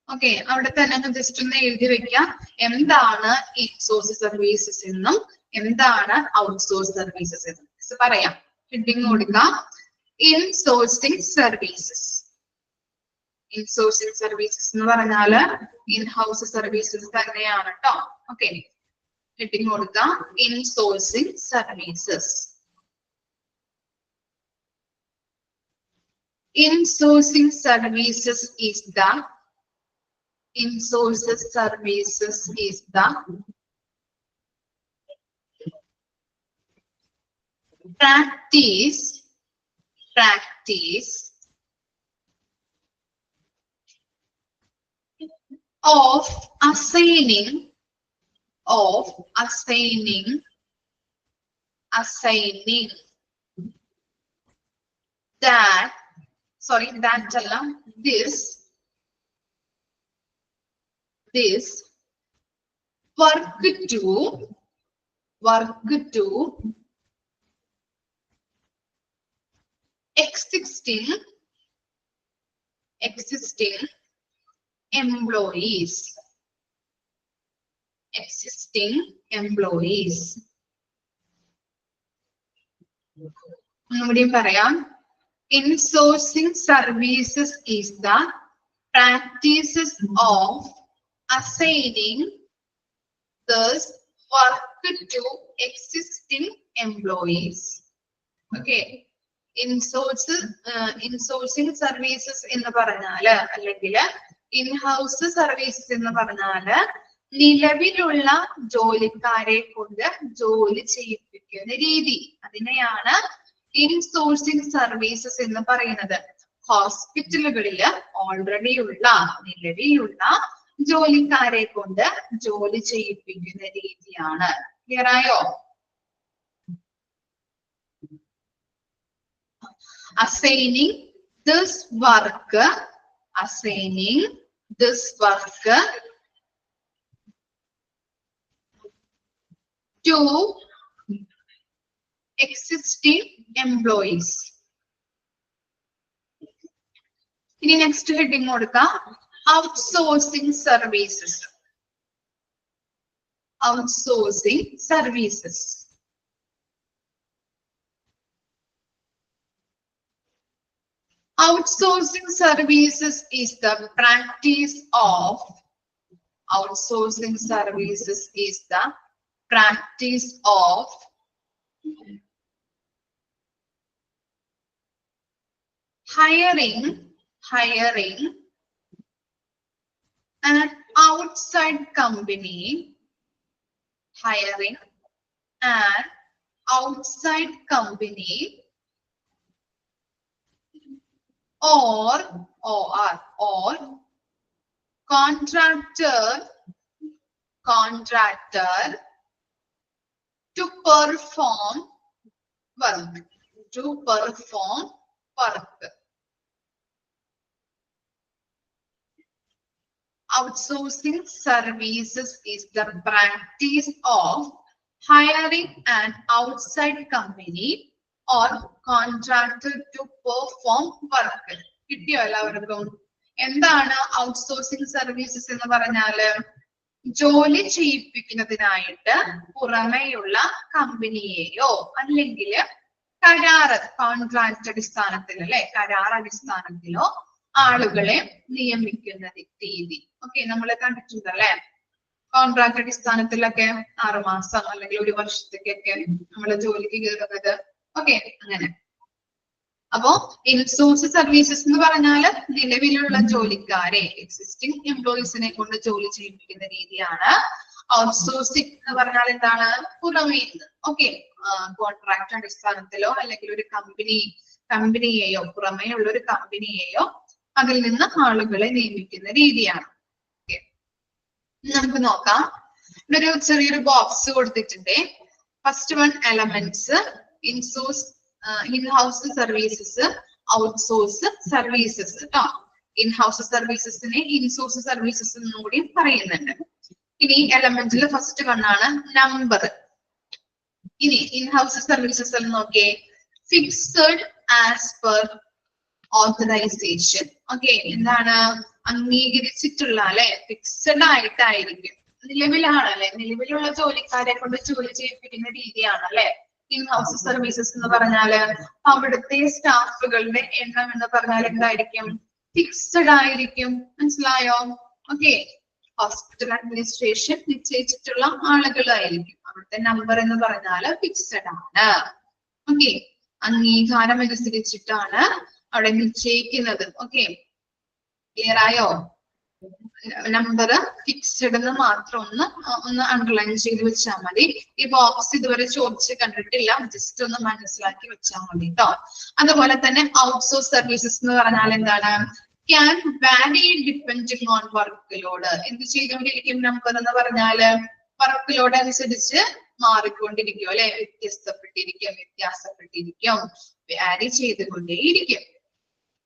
ഓക്കെ, അവിടെ തന്നെ ഒന്ന് ജസ്റ്റ് ഒന്ന് എഴുതി വെക്കാം, എന്താണ് ഇൻ സോഴ്സ് സർവീസസ് എന്നും എന്താണ് ഔട്ട്സോഴ്സ് സർവീസസ് എന്നും പറയാം. ഹെഡിങ് കൊടുക്കാം, in sourcing services. In sourcing services എന്ന് പറഞ്ഞാല് ഇൻ ഹൗസ് സർവീസസ് തന്നെയാണ് കേട്ടോ. ഓക്കെ, ഹെഡിങ് കൊടുക്കാം, in sourcing services. In sourcing services is the in-sources services is the practice of assigning this work to existing employees. ഒന്നുകൂടി പറയാം, in-sourcing services is the practices of assigning this work to existing employees. Okay, in-sourcing services എന്ന് പറഞ്ഞാല് അല്ലെങ്കിൽ in-house services എന്ന് പറഞ്ഞാല് നിലവിലുള്ള ജോലിക്കാരെ കൊണ്ട് ജോലി ചെയ്യിപ്പിക്കുന്ന രീതി, അതിനെയാണ് ഇൻസോഴ്സിംഗ് സർവീസസ് എന്ന് പറയുന്നത് ഹോസ്പിറ്റലുകളില് ഓൾറെഡി ഉള്ള നിലവിലുള്ള ജോലിക്കാരെ കൊണ്ട് ജോലി ചെയ്യിപ്പിക്കുന്ന രീതിയാണ്. ക്ലിയർ ആയോ? Assigning this work to existing employees. ഇനി നെക്സ്റ്റ് ഹെഡിങ് കൊടുക്കാം, outsourcing services. Outsourcing services. Outsourcing services is the practice of hiring an outside company or contractor to perform work. Outsourcing services is the practice of hiring an outside company or contractor to perform work. കിട്ടിയോ എല്ലാവർക്കും? എന്താണ് outsourcing services എന്ന് പറഞ്ഞാല്? ജോലി ചെയ്യിപ്പിക്കുന്നതിനായിട്ട് പുറമെയുള്ള കമ്പനിയെയോ അല്ലെങ്കിൽ contract അടിസ്ഥാനത്തിൽ അല്ലെ കരാർ അടിസ്ഥാനത്തിലോ ആളുകളെ നിയമിക്കുന്ന രീതി. ഓക്കെ, നമ്മൾ കണ്ടിട്ടുണ്ടല്ലേ കോൺട്രാക്ട് അടിസ്ഥാനത്തിലൊക്കെ 6 മാസം അല്ലെങ്കിൽ 1 വർഷത്തേക്കൊക്കെ നമ്മള് ജോലിക്ക് കയറുന്നത്. ഓക്കെ, അങ്ങനെ. അപ്പോ ഇൻസോഴ്സ് സർവീസസ് എന്ന് പറഞ്ഞാല് നിലവിലുള്ള ജോലിക്കാരെ എക്സിസ്റ്റിംഗ് എംപ്ലോയീസിനെ കൊണ്ട് ജോലി ചെയ്യിപ്പിക്കുന്ന രീതിയാണ്. ഔട്ട്സോഴ്സിംഗ് എന്ന് പറഞ്ഞാൽ എന്താണ്? പുറമേ നിന്ന്. ഓക്കെ, കോൺട്രാക്ട് അടിസ്ഥാനത്തിലോ അല്ലെങ്കിൽ ഒരു കമ്പനിയെയോ പുറമേ ഉള്ള ഒരു കമ്പനിയെയോ അതിൽ നിന്ന് ആളുകളെ നിയമിക്കുന്ന രീതിയാണ്. ഓക്കെ, നമുക്ക് നോക്കാം. ഇവിടെ ഒരു ചെറിയൊരു ബോക്സ് കൊടുത്തിട്ടുണ്ട്. First one elements, inhouse services, outsource services കേട്ടോ. ഇൻഹൗസ് സർവീസസിനെ ഇൻസോഴ്സ് സർവീസസ് എന്നും കൂടി പറയുന്നുണ്ട്. ഇനി എലമെന്റിൽ ഫസ്റ്റ് വണ്ണാണ് നമ്പർ. ഇനി ഇൻഹൗസ് സർവീസസ് നോക്കിയേ, fixed as per authorisation. Okay, എന്താണ്? അംഗീകരിച്ചിട്ടുള്ള അല്ലെ, ഫിക്സഡ് ആയിട്ടായിരിക്കും. നിലവിലാണ് അല്ലെ, നിലവിലുള്ള ജോലിക്കാരെ കൊണ്ട് ജോലി ചെയ്യിപ്പിക്കുന്ന രീതിയാണ് അല്ലെ ഇൻഹൗസ് സർവീസസ് എന്ന് പറഞ്ഞാല്. അവിടുത്തെ സ്റ്റാഫുകളുടെ എണ്ണം എന്ന് പറഞ്ഞാൽ എന്തായിരിക്കും? ഫിക്സഡ് ആയിരിക്കും. മനസ്സിലായോ? ഓക്കെ, ഹോസ്പിറ്റൽ അഡ്മിനിസ്ട്രേഷൻ നിശ്ചയിച്ചിട്ടുള്ള ആളുകളായിരിക്കും. അവിടുത്തെ നമ്പർ എന്ന് പറഞ്ഞാല് ഫിക്സഡ് ആണ്. ഓക്കെ, അംഗീകാരം അനുസരിച്ചിട്ടാണ് അവിടെ നിശ്ചയിക്കുന്നത്. ഓക്കെ, ക്ലിയർ ആയോ? നമ്പർ ഫിക്സഡ് എന്ന് മാത്രം ഒന്ന് അണ്ടർലൈൻ ചെയ്ത് വെച്ചാൽ മതി. ഈ ബോക്സ് ഇതുവരെ ചോദിച്ച് കണ്ടിട്ടില്ല, ജസ്റ്റ് ഒന്ന് മനസ്സിലാക്കി വെച്ചാൽ മതി കേട്ടോ. അതുപോലെ തന്നെ ഔട്ട്സോഴ്സ് സർവീസസ് എന്ന് പറഞ്ഞാൽ എന്താണ്? ക്യാൻ വാരി ഡിപ്പെൻഡിങ് ഓൺ വർക്ക് ലോഡ്. എന്ത് ചെയ്തുകൊണ്ടിരിക്കും? നമ്പർ എന്ന് പറഞ്ഞാല് വർക്ക് ലോഡ് അനുസരിച്ച് മാറിക്കൊണ്ടിരിക്കും അല്ലെ, വ്യത്യാസപ്പെട്ടിരിക്കും, വാരി ചെയ്തുകൊണ്ടേയിരിക്കും.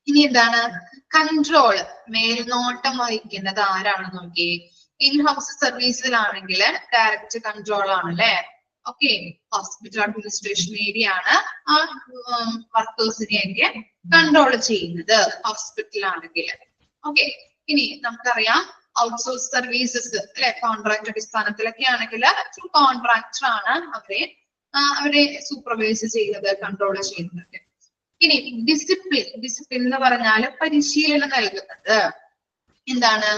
ഇനി എന്താണ്? കൺട്രോൾ, മേൽനോട്ടം വഹിക്കുന്നത് ആരാണെന്ന് നോക്കിയേ. ഇൻഹൗസ് സർവീസിലാണെങ്കിൽ ഡയറക്റ്റ് കൺട്രോൾ ആണ് അല്ലെ. ഓക്കെ, ഹോസ്പിറ്റൽ അഡ്മിനിസ്ട്രേഷൻ ഏരിയ ആണ് ആ വർക്കേഴ്സിനെയൊക്കെ കൺട്രോൾ ചെയ്യുന്നത് ഹോസ്പിറ്റൽ ആണെങ്കിൽ. ഓക്കെ, ഇനി നമുക്കറിയാം ഔട്ട്സോഴ്സ് സർവീസസ് അല്ലെ കോൺട്രാക്ട് അടിസ്ഥാനത്തിലൊക്കെ ആണെങ്കിൽ കോൺട്രാക്ടർ ആണ് അവരെ സൂപ്പർവൈസ് ചെയ്യുന്നത്, കൺട്രോൾ ചെയ്യുന്നത്. ഇനി ഡിസിപ്ലിൻ എന്ന് പറഞ്ഞാൽ പരിശീലനം നൽകുന്നത്. എന്താണ്?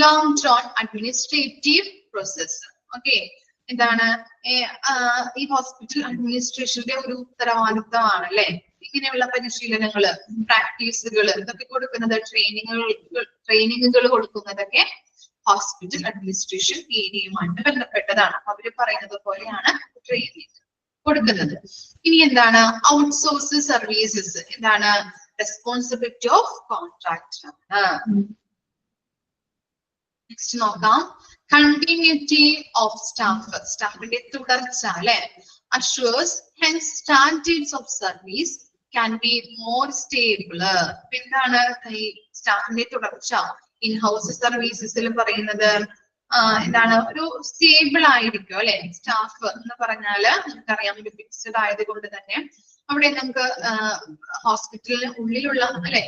Long term administrative process. Okay, എന്താണ്? ഈ ഹോസ്പിറ്റൽ അഡ്മിനിസ്ട്രേഷന്റെ ഒരു ഉത്തരവാദിത്തമാണ് അല്ലെ ഇങ്ങനെയുള്ള പരിശീലനങ്ങള്, പ്രാക്ടീസുകൾ ഇതൊക്കെ കൊടുക്കുന്നത്, ട്രെയിനിങ്ങുകൾ കൊടുക്കുന്നതൊക്കെ ഹോസ്പിറ്റൽ അഡ്മിനിസ്ട്രേഷൻ ഏരിയയുമായിട്ട് ബന്ധപ്പെട്ടതാണ്. അവര് പറയുന്നത് പോലെയാണ് ട്രെയിനിങ്. കൊടുക്കുന്നത്. ഇനി എന്താണ് ഔട്ട്സോഴ്സ് സർവീസസ്, എന്താണ് റെസ്പോൺസിബിലിറ്റി ഓഫ് കോൺട്രാക്ട് ആണ്. നെക്സ്റ്റ് നോക്കാം, കണ്ടിന്യൂറ്റി ഓഫ് സ്റ്റാഫ്, സ്റ്റാഫിന്റെ തുടർച്ച അല്ലെ, assures hence standards of service can be more stable. എന്താണ് ഈ സ്റ്റാഫിന്റെ തുടർച്ച ഇൻ ഹൗസ് സർവീസസിൽ പറയുന്നത്? എന്താണ്, ഒരു സ്റ്റേബിൾ ആയിരിക്കും അല്ലെ. സ്റ്റാഫ് എന്ന് പറഞ്ഞാല് നമുക്കറിയാം ഒരു ഫിക്സ്ഡ് ആയത് കൊണ്ട് തന്നെ അവിടെ നമുക്ക് ഹോസ്പിറ്റലിന് ഉള്ളിലുള്ള അല്ലെ,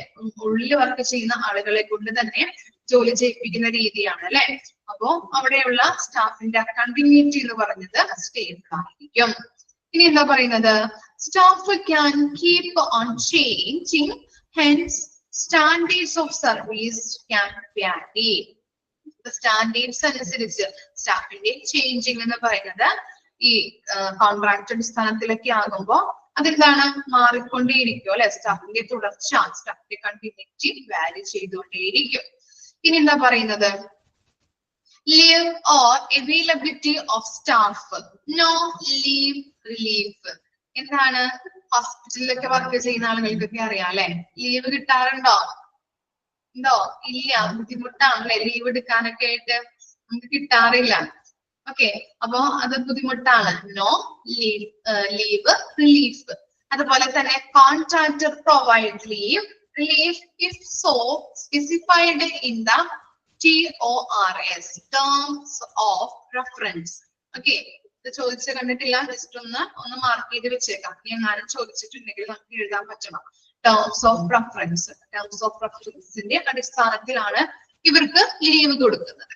ഉള്ളിൽ വർക്ക് ചെയ്യുന്ന ആളുകളെ കൊണ്ട് തന്നെ ജോലി ചെയ്യിപ്പിക്കുന്ന രീതിയാണ് അല്ലെ. അപ്പോ അവിടെയുള്ള സ്റ്റാഫിന്റെ കണ്ടിന്യൂറ്റി എന്ന് പറഞ്ഞത് സ്റ്റേബിൾ ആയിരിക്കും. ഇനി എന്താ പറയുന്നത്, staff can keep on changing hence standards of service can വാരി. സ്റ്റാൻഡേർഡ്സ് അനുസരിച്ച് സ്റ്റാഫിന്റെ ചേഞ്ചിങ് എന്ന് പറയുന്നത് ഈ കോൺട്രാക്ട് അടിസ്ഥാനത്തിലൊക്കെ ആകുമ്പോ അതെന്താണ്, മാറിക്കൊണ്ടേയിരിക്കും അല്ലെ. സ്റ്റാഫിന്റെ തുടർച്ച, സ്റ്റാഫിന്റെ കണ്ടിന്യൂറ്റി വാരി ചെയ്തുകൊണ്ടേയിരിക്കും. ഇനി എന്താ പറയുന്നത്, leave or availability of staff, no leave relief. എന്താണ്, ഹോസ്പിറ്റലിലൊക്കെ വർക്ക് ചെയ്യുന്ന ആളുകൾക്കൊക്കെ അറിയാം അല്ലെ, ലീവ് കിട്ടാറുണ്ടോ? ഉണ്ടോ? ഇല്ല, ബുദ്ധിമുട്ടാണല്ലേ ലീവ് എടുക്കാനൊക്കെ ആയിട്ട്, നമുക്ക് കിട്ടാറില്ല. ഓക്കെ, അപ്പോ അത് ബുദ്ധിമുട്ടാണ്. No leave relief. അതുപോലെ തന്നെ contractor provide leave relief if so specified in the TORS, terms of reference. Okay, ഇത് ചോദിച്ച് കണ്ടിട്ടില്ല, ജസ്റ്റ് ഒന്ന് മാർക്ക് ചെയ്ത് വെച്ചേക്കാം. എങ്ങാനും ചോദിച്ചിട്ടുണ്ടെങ്കിൽ നമുക്ക് എഴുതാൻ പറ്റണം. Terms of reference, terms of റെഫറൻസിന്റെ അടിസ്ഥാനത്തിലാണ് ഇവർക്ക് ലീവ് കൊടുക്കുന്നത്.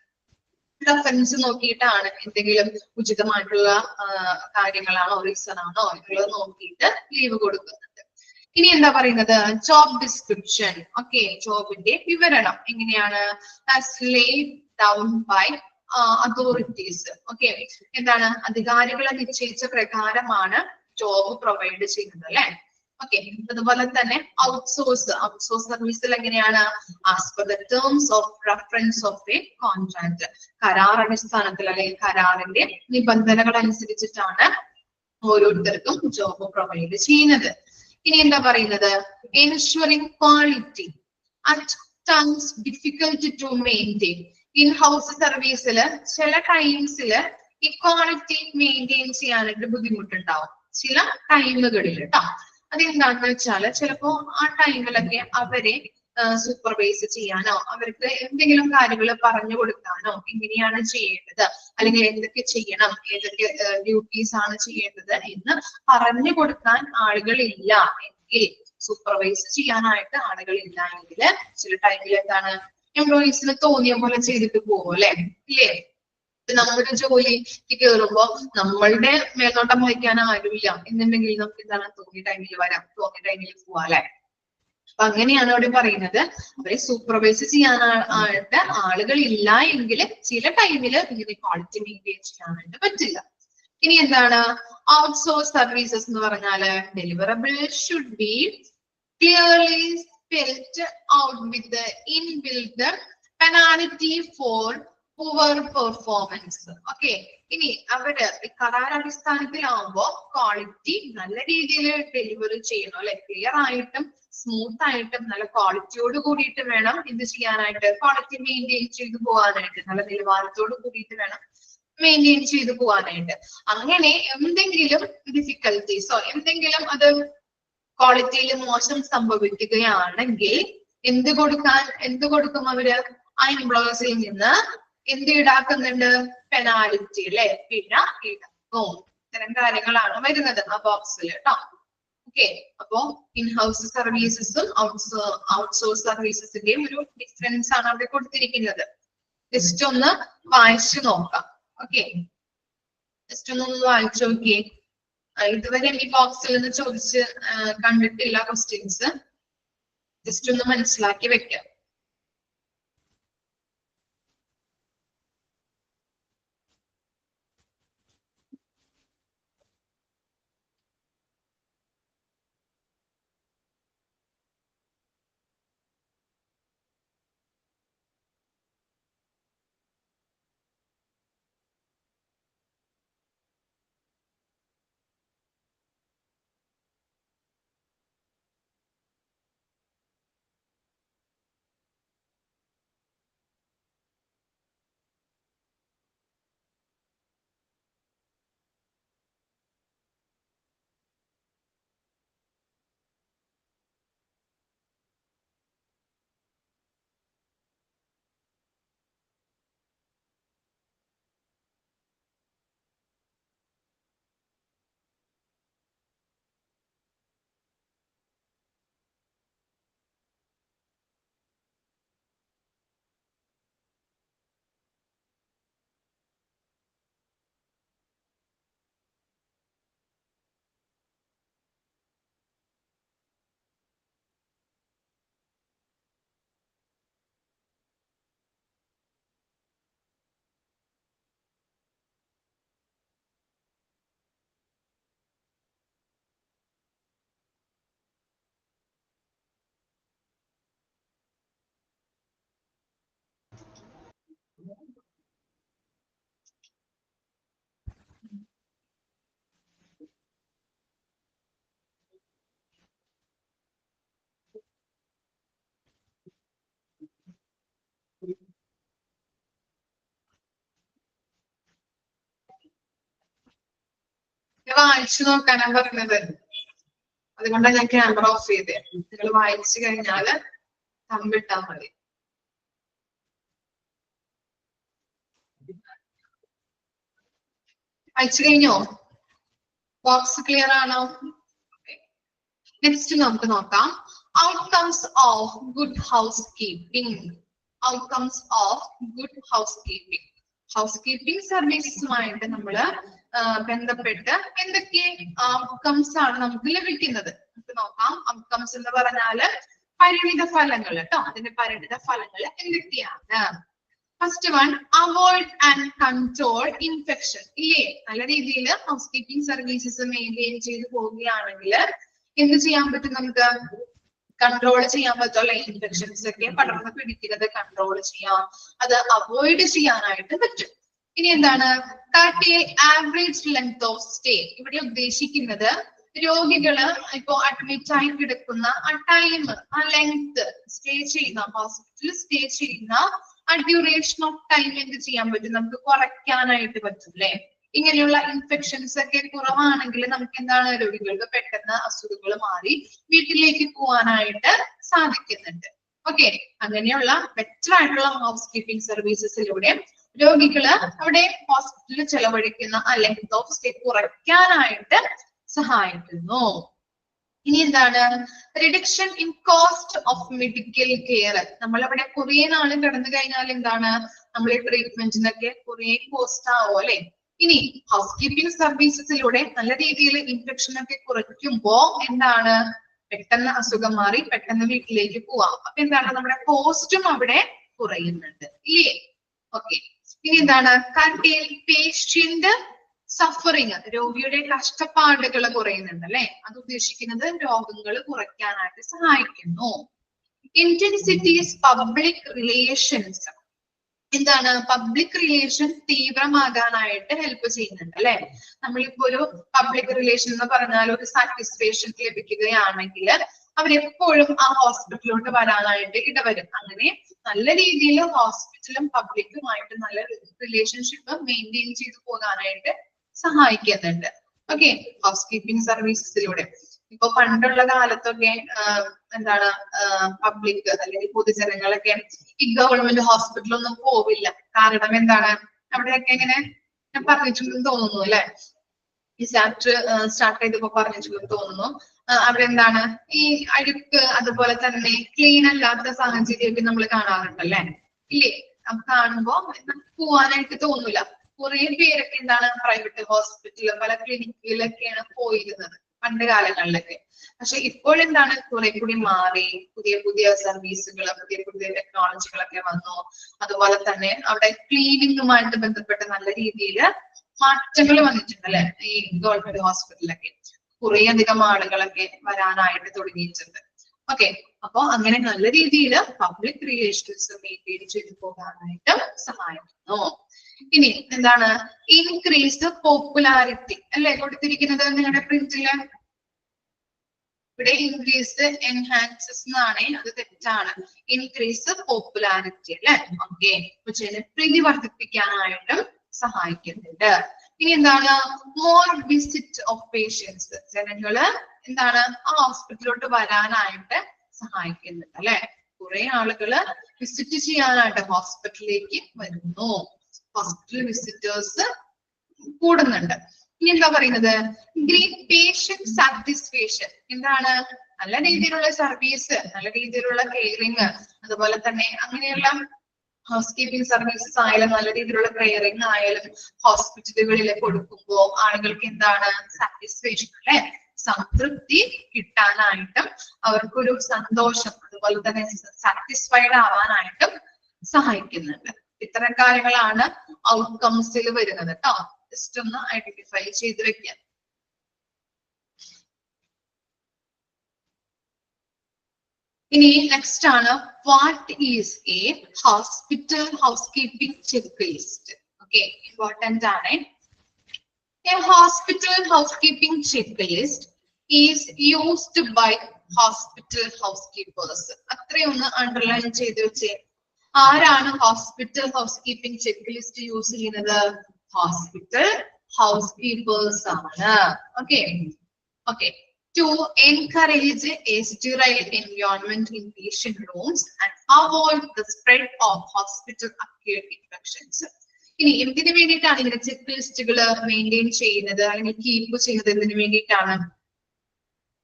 റെഫറൻസ് നോക്കിയിട്ടാണ് എന്തെങ്കിലും ഉചിതമായിട്ടുള്ള കാര്യങ്ങളാണോ റീസൺ ആണോ എന്നുള്ളത് നോക്കിയിട്ട് ലീവ് കൊടുക്കുന്നത്. ഇനി എന്താ പറയുന്നത്, ജോബ് ഡിസ്ക്രിപ്ഷൻ. ഓക്കെ, ജോബിന്റെ വിവരണം എങ്ങനെയാണ്, laid down by authorities. Okay, എന്താണ്, അധികാരികളെ നിശ്ചയിച്ച പ്രകാരമാണ് ജോബ് പ്രൊവൈഡ് ചെയ്യുന്നത് അല്ലെ. ഓക്കെ, അതുപോലെ തന്നെ ഔട്ട്സോഴ്സ് സർവീസിൽ എങ്ങനെയാണ്, as per the terms of reference of A contract, കരാർ അടിസ്ഥാനത്തിൽ അല്ലെങ്കിൽ കരാറിന്റെ നിബന്ധനകൾ അനുസരിച്ചിട്ടാണ് ഓരോരുത്തർക്കും ജോബ് പ്രൊവൈഡ് ചെയ്യുന്നത്. ഇനി എന്താ പറയുന്നത്, ensuring quality at times difficult to maintain. Inhouse സർവീസിൽ ചില ടൈംസില് ഈ ക്വാളിറ്റി മെയിൻറ്റെയിൻ ചെയ്യാനായിട്ട് ബുദ്ധിമുട്ടുണ്ടാവും ചില ടൈമുകളിൽ കേട്ടോ. അതെന്താണെന്ന് വെച്ചാല് ചിലപ്പോ ആ ടൈമിലൊക്കെ അവരെ സൂപ്പർവൈസ് ചെയ്യാനോ അവർക്ക് എന്തെങ്കിലും കാര്യങ്ങൾ പറഞ്ഞു കൊടുക്കാനോ എങ്ങനെയാണ് ചെയ്യേണ്ടത് അല്ലെങ്കിൽ എന്തൊക്കെ ചെയ്യണം, ഏതൊക്കെ ഡ്യൂട്ടീസ് ആണ് ചെയ്യേണ്ടത് എന്ന് പറഞ്ഞു കൊടുക്കാൻ ആളുകളില്ല എങ്കിൽ, സൂപ്പർവൈസ് ചെയ്യാനായിട്ട് ആളുകളില്ല എങ്കിൽ ചില ടൈമിൽ എന്താണ്, എംപ്ലോയീസിന് തോന്നിയ പോലെ ചെയ്തിട്ട് പോകും അല്ലെ. ഇല്ലേ, നമ്മുടെ ജോലിക്ക് കയറുമ്പോ നമ്മളുടെ മേൽനോട്ടം വഹിക്കാൻ ആരുമില്ല എന്നുണ്ടെങ്കിൽ നമുക്ക് എന്താണ്, തോന്നിയ ടൈമിൽ വരാം, തോന്നിയ ടൈമിൽ പോവാം അല്ലെ. അപ്പൊ അങ്ങനെയാണ് അവിടെ പറയുന്നത്, അവരെ സൂപ്പർവൈസ് ചെയ്യാനായിട്ട് ആളുകൾ ഇല്ല എങ്കിൽ ചില ടൈമില് ഇങ്ങനെ ക്വാളിറ്റി മെയിൻറ്റെയിൻ ചെയ്യാനായിട്ട് പറ്റില്ല. ഇനി എന്താണ്, ഔട്ട്സോഴ്സ് സർവീസസ് എന്ന് പറഞ്ഞാല് deliverable should be clearly spelled out with inbuilt penalty for poor performance. Okay, ഇനി അവര് കരാർ അടിസ്ഥാനത്തിലാവുമ്പോ ക്വാളിറ്റി നല്ല രീതിയിൽ ഡെലിവറി ചെയ്യണം അല്ലെ. ക്ലിയർ ആയിട്ടും സ്മൂത്ത് ആയിട്ടും നല്ല ക്വാളിറ്റിയോട് കൂടിയിട്ട് വേണം എന്ത് ചെയ്യാനായിട്ട്, ക്വാളിറ്റി മെയിൻറ്റെയിൻ ചെയ്തു പോകാനായിട്ട്, നല്ല നിലവാരത്തോട് കൂടിയിട്ട് വേണം മെയിൻറ്റെയിൻ ചെയ്തു പോകാനായിട്ട്. അങ്ങനെ എന്തെങ്കിലും ഡിഫിക്കൽട്ടീസോ എന്തെങ്കിലും അത് ക്വാളിറ്റിയിൽ മോശം സംഭവിക്കുകയാണെങ്കിൽ എന്ത് കൊടുക്കും അവര്, ആ എംപ്ലോയീസിൽ നിന്ന് എന്ത് ഈടാക്കുന്നുണ്ട്, പെനാൽറ്റി അല്ലെ, പിഴ ഈടാക്കും. ഇത്തരം കാര്യങ്ങളാണ് വരുന്നത് ആ ബോക്സിൽ കേട്ടോ. ഓക്കെ, അപ്പോ ഇൻ ഹൗസ് സർവീസസും ഔട്ട്സോഴ്സ് സർവീസസിന്റെയും ഒരു ഡിഫറൻസ് ആണ് അവിടെ കൊടുത്തിരിക്കുന്നത്. ജസ്റ്റ് ഒന്ന് വായിച്ചു നോക്കാം. ഓക്കെ, ജസ്റ്റ് ഒന്ന് വായിച്ചു നോക്കിയേ. ഇതുവരെ ഈ ബോക്സിൽ നിന്ന് ചോദിച്ച് കണ്ടിട്ടില്ല ക്വസ്റ്റ്യൻസ്, ജസ്റ്റ് ഒന്ന് മനസ്സിലാക്കി വെക്കാം. വായിച്ചു നോക്കാനാണ് പറയുന്നത്. അതുകൊണ്ടാണ് ഞാൻ ക്യാമറ ഓഫ് ചെയ്തത്. നിങ്ങൾ വായിച്ചു കഴിഞ്ഞാല് തമ്പിട്ടാ മതി. വായിച്ചു കഴിഞ്ഞോ? ബോക്സ് ക്ലിയർ ആണോ? നെക്സ്റ്റ് നമുക്ക് നോക്കാം. Outcomes of good house keeping. Outcomes of good house keeping. House keeping സർവീസസുമായിട്ട് നമ്മള് ബന്ധപ്പെട്ട് എന്തൊക്കെ ഔട്ട്കംസ് ആണ് നമുക്ക് ലഭിക്കുന്നത് നമുക്ക് നോക്കാം. ഔട്ട്കംസ് എന്ന് പറഞ്ഞാല് പരിണിത ഫലങ്ങൾ കേട്ടോ. അതിന്റെ പരിണിത ഫലങ്ങൾ എന്തൊക്കെയാണ്? First one, avoid and control infection. ഇല്ലേ, നല്ല രീതിയിൽ ഹൗസ് കീപ്പിംഗ് സർവീസസ് മെയിൻറ്റെയിൻ ചെയ്ത് പോവുകയാണെങ്കിൽ എന്ത് ചെയ്യാൻ പറ്റും? നമുക്ക് കൺട്രോൾ ചെയ്യാൻ പറ്റുമല്ലോ. ഇൻഫെക്ഷൻസ് ഒക്കെ പടർന്ന് പിടിക്കുന്നത് കൺട്രോൾ ചെയ്യാം, അത് അവോയ്ഡ് ചെയ്യാനായിട്ട് പറ്റും. ഇനി എന്താണ്? Average length of stay. ഇവിടെ ഉദ്ദേശിക്കുന്നത് രോഗികള് ഇപ്പോ അഡ്മിറ്റ് ആയി കിടക്കുന്ന ആ ടൈം, ആ ലെങ്ത്, സ്റ്റേ ചെയ്യുന്ന ഹോസ്പിറ്റലിൽ സ്റ്റേ ചെയ്യുന്ന ആ ഡ്യൂറേഷൻ ഓഫ് ടൈം എന്ത് ചെയ്യാൻ പറ്റും? നമുക്ക് കുറയ്ക്കാനായിട്ട് പറ്റും അല്ലെ. ഇങ്ങനെയുള്ള ഇൻഫെക്ഷൻസ് ഒക്കെ കുറവാണെങ്കിൽ നമുക്ക് എന്താണ്? രോഗികൾക്ക് പെട്ടെന്ന് അസുഖങ്ങൾ മാറി വീട്ടിലേക്ക് പോകാനായിട്ട് സാധിക്കുന്നുണ്ട്. ഓക്കെ, അങ്ങനെയുള്ള ബെറ്റർ ആയിട്ടുള്ള ഹൗസ് കീപ്പിംഗ് സർവീസസിലൂടെ രോഗികള് അവിടെ ഹോസ്പിറ്റലിൽ ചെലവഴിക്കുന്ന ആ ലെങ്ത് ഓഫ് സ്റ്റേ കുറയ്ക്കാനായിട്ട് സഹായിക്കുന്നു. ഇനി എന്താണ്? Reduction in cost of medical care. നമ്മളവിടെ കുറെ നാള് കിടന്നു കഴിഞ്ഞാൽ എന്താണ്? നമ്മൾ ഈ ട്രീറ്റ്മെന്റിനൊക്കെ കുറെ കോസ്റ്റ് ആവും അല്ലെ. ഇനി ഹൗസ് കീപ്പിംഗ് സർവീസസിലൂടെ നല്ല രീതിയിൽ ഇൻഫെക്ഷൻ ഒക്കെ കുറയ്ക്കുമ്പോ എന്താണ്? പെട്ടെന്ന് അസുഖം മാറി പെട്ടെന്ന് വീട്ടിലേക്ക് പോവാം. അപ്പൊ എന്താണ്? നമ്മുടെ കോസ്റ്റും അവിടെ കുറയുന്നുണ്ട് ഇല്ലേ. ഓക്കെ, ഇനി എന്താണ്? Patient suffering. രോഗിയുടെ കഷ്ടപ്പാടുകൾ കുറയുന്നുണ്ട് അല്ലെ. അത് ഉദ്ദേശിക്കുന്നത് രോഗങ്ങൾ കുറയ്ക്കാനായിട്ട് സഹായിക്കുന്നു. Intensities public relations. എന്താണ്? പബ്ലിക് റിലേഷൻ തീവ്രമാകാനായിട്ട് ഹെൽപ്പ് ചെയ്യുന്നുണ്ട് അല്ലെ. നമ്മളിപ്പോ ഒരു പബ്ലിക് റിലേഷൻ എന്ന് പറഞ്ഞാൽ ഒരു സാറ്റിസ്ഫാക്ഷൻ ലഭിക്കുകയാണെങ്കിൽ അവരെപ്പോഴും ആ ഹോസ്പിറ്റലിലോട്ട് വരാനായിട്ട് ഇടവരും. അങ്ങനെ നല്ല രീതിയിൽ ഹോസ്പിറ്റലും പബ്ലിക്കുമായിട്ട് നല്ല റിലേഷൻഷിപ്പ് മെയിൻറ്റെയിൻ ചെയ്തു പോകാനായിട്ട് സഹായിക്കുന്നുണ്ട്. ഓക്കെ, ഹൗസ് കീപ്പിംഗ് സർവീസസിലൂടെ. ഇപ്പൊ പണ്ടുള്ള കാലത്തൊക്കെ എന്താണ്? പബ്ലിക് അല്ലെങ്കിൽ പൊതുജനങ്ങളൊക്കെ ഈ ഗവൺമെന്റ് ഹോസ്പിറ്റലൊന്നും പോവില്ല. കാരണം എന്താണ്? അവിടെയൊക്കെ ഇങ്ങനെ ഞാൻ പറഞ്ഞിട്ടുണ്ടെന്ന് തോന്നുന്നു അല്ലെ. ഈ സ്റ്റാർട്ട് ചെയ്തപ്പോ പറഞ്ഞിട്ടുണ്ടെന്ന് തോന്നുന്നു. അവിടെ എന്താണ്? ഈ അഴുക്ക് അതുപോലെ തന്നെ ക്ലീൻ അല്ലാത്ത സാഹചര്യമൊക്കെ നമ്മൾ കാണാറുണ്ടല്ലേ. ഇല്ലേ? കാണുമ്പോ പോവാനായിട്ട് തോന്നൂല. കുറെ പേരൊക്കെ എന്താണ്? പ്രൈവറ്റ് ഹോസ്പിറ്റലിൽ പല ക്ലിനിക്കിലൊക്കെയാണ് പോയിരുന്നത് പണ്ട് കാലങ്ങളിലൊക്കെ. പക്ഷെ ഇപ്പോഴെന്താണ്? കുറെ കൂടി മാറി, പുതിയ പുതിയ സർവീസുകൾ, പുതിയ പുതിയ ടെക്നോളജികളൊക്കെ വന്നു. അതുപോലെ തന്നെ അവിടെ ക്ലീനിങ്ങുമായിട്ട് ബന്ധപ്പെട്ട് നല്ല രീതിയിൽ മാറ്റങ്ങൾ വന്നിട്ടുണ്ട് അല്ലെ. ഈ ഗവൺമെന്റ് ഹോസ്പിറ്റലിലൊക്കെ കുറെ അധികം ആളുകളൊക്കെ വരാനായിട്ട് തുടങ്ങിയിട്ടുണ്ട്. ഓക്കെ, അപ്പൊ അങ്ങനെ നല്ല രീതിയിൽ പബ്ലിക് റിലേഷൻസ് മെയിൻറ്റെയിൻ ചെയ്തു പോകാനായിട്ട് സഹായിക്കുന്നു. ഇനി എന്താണ്? ഇൻക്രീസ് പോപ്പുലാരിറ്റി അല്ലെ കൊടുത്തിരിക്കുന്നത് നിങ്ങളുടെ പ്രിന്റില്. ഇവിടെ ഇൻക്രീസ് എൻഹാൻസസ് എന്നാണ്, അത് തെറ്റാണ്. ഇൻക്രീസ് പോപ്പുലാരിറ്റി അല്ലെ. ഓക്കെ, ജനപ്രീതി വർദ്ധിപ്പിക്കാനായിട്ടും സഹായിക്കുന്നുണ്ട്. ഇനി എന്താണ്? More visit of patients. ജനങ്ങള് എന്താണ്? ആ ഹോസ്പിറ്റലിലോട്ട് വരാനായിട്ട് സഹായിക്കുന്നുണ്ട് അല്ലെ. കുറെ ആളുകള് വിസിറ്റ് ചെയ്യാനായിട്ട് ഹോസ്പിറ്റലിലേക്ക് വരുന്നു. ഹോസ്പിറ്റൽ വിസിറ്റേഴ്സ് കൂടുന്നുണ്ട്. ഇനി എന്താ പറയുന്നത്? Great patient satisfaction. എന്താണ്? നല്ല രീതിയിലുള്ള സർവീസ്, നല്ല രീതിയിലുള്ള കെയറിങ്, അതുപോലെ തന്നെ അങ്ങനെയുള്ള ഹൗസ് കീപ്പിംഗ് സർവീസസ് ആയാലും നല്ല രീതിയിലുള്ള കെയറിങ് ആയാലും ഹോസ്പിറ്റലുകളിൽ കൊടുക്കുമ്പോൾ ആളുകൾക്ക് എന്താണ്? സാറ്റിസ്ഫാക്ഷൻ അല്ലെ, സംതൃപ്തി കിട്ടാനായിട്ടും അവർക്കൊരു സന്തോഷം, അതുപോലെ തന്നെ സാറ്റിസ്ഫൈഡ് ആവാനായിട്ടും സഹായിക്കുന്നുണ്ട്. ഇത്തരം കാര്യങ്ങളാണ് ഔട്ട്കംസിൽ വരുന്നത് കേട്ടോ. ജസ്റ്റ് ഒന്ന് ഐഡന്റിഫൈ ചെയ്ത് വെക്കാം. ഇനി നെക്സ്റ്റ് ആണ്, what is a hospital house keeping check list. Okay, important ആണ്. A hospital house keeping check list is used by hospital house keepers. അത്രയൊന്ന് അണ്ടർലൈൻ ചെയ്ത് വെച്ചേ. ആരാണ് hospital house keeping check list use ചെയ്യുന്നത്? ഹോസ്പിറ്റൽ ഹൗസ് കീപ്പേഴ്സ് ആണ്. Okay okay. To encourage a sterile environment in patient rooms and avoid the spread of hospital acquired infections. ഇനി എന്തിനു വേണ്ടിയിട്ടാണ് ഇങ്ങനെ ചെക്ക് ലിസ്റ്റുകൾ മെയിൻറ്റെയിൻ ചെയ്യുന്നത് അല്ലെങ്കിൽ കീപ്പ് ചെയ്യുന്നത്? എന്തിനു വേണ്ടിയിട്ടാണ്?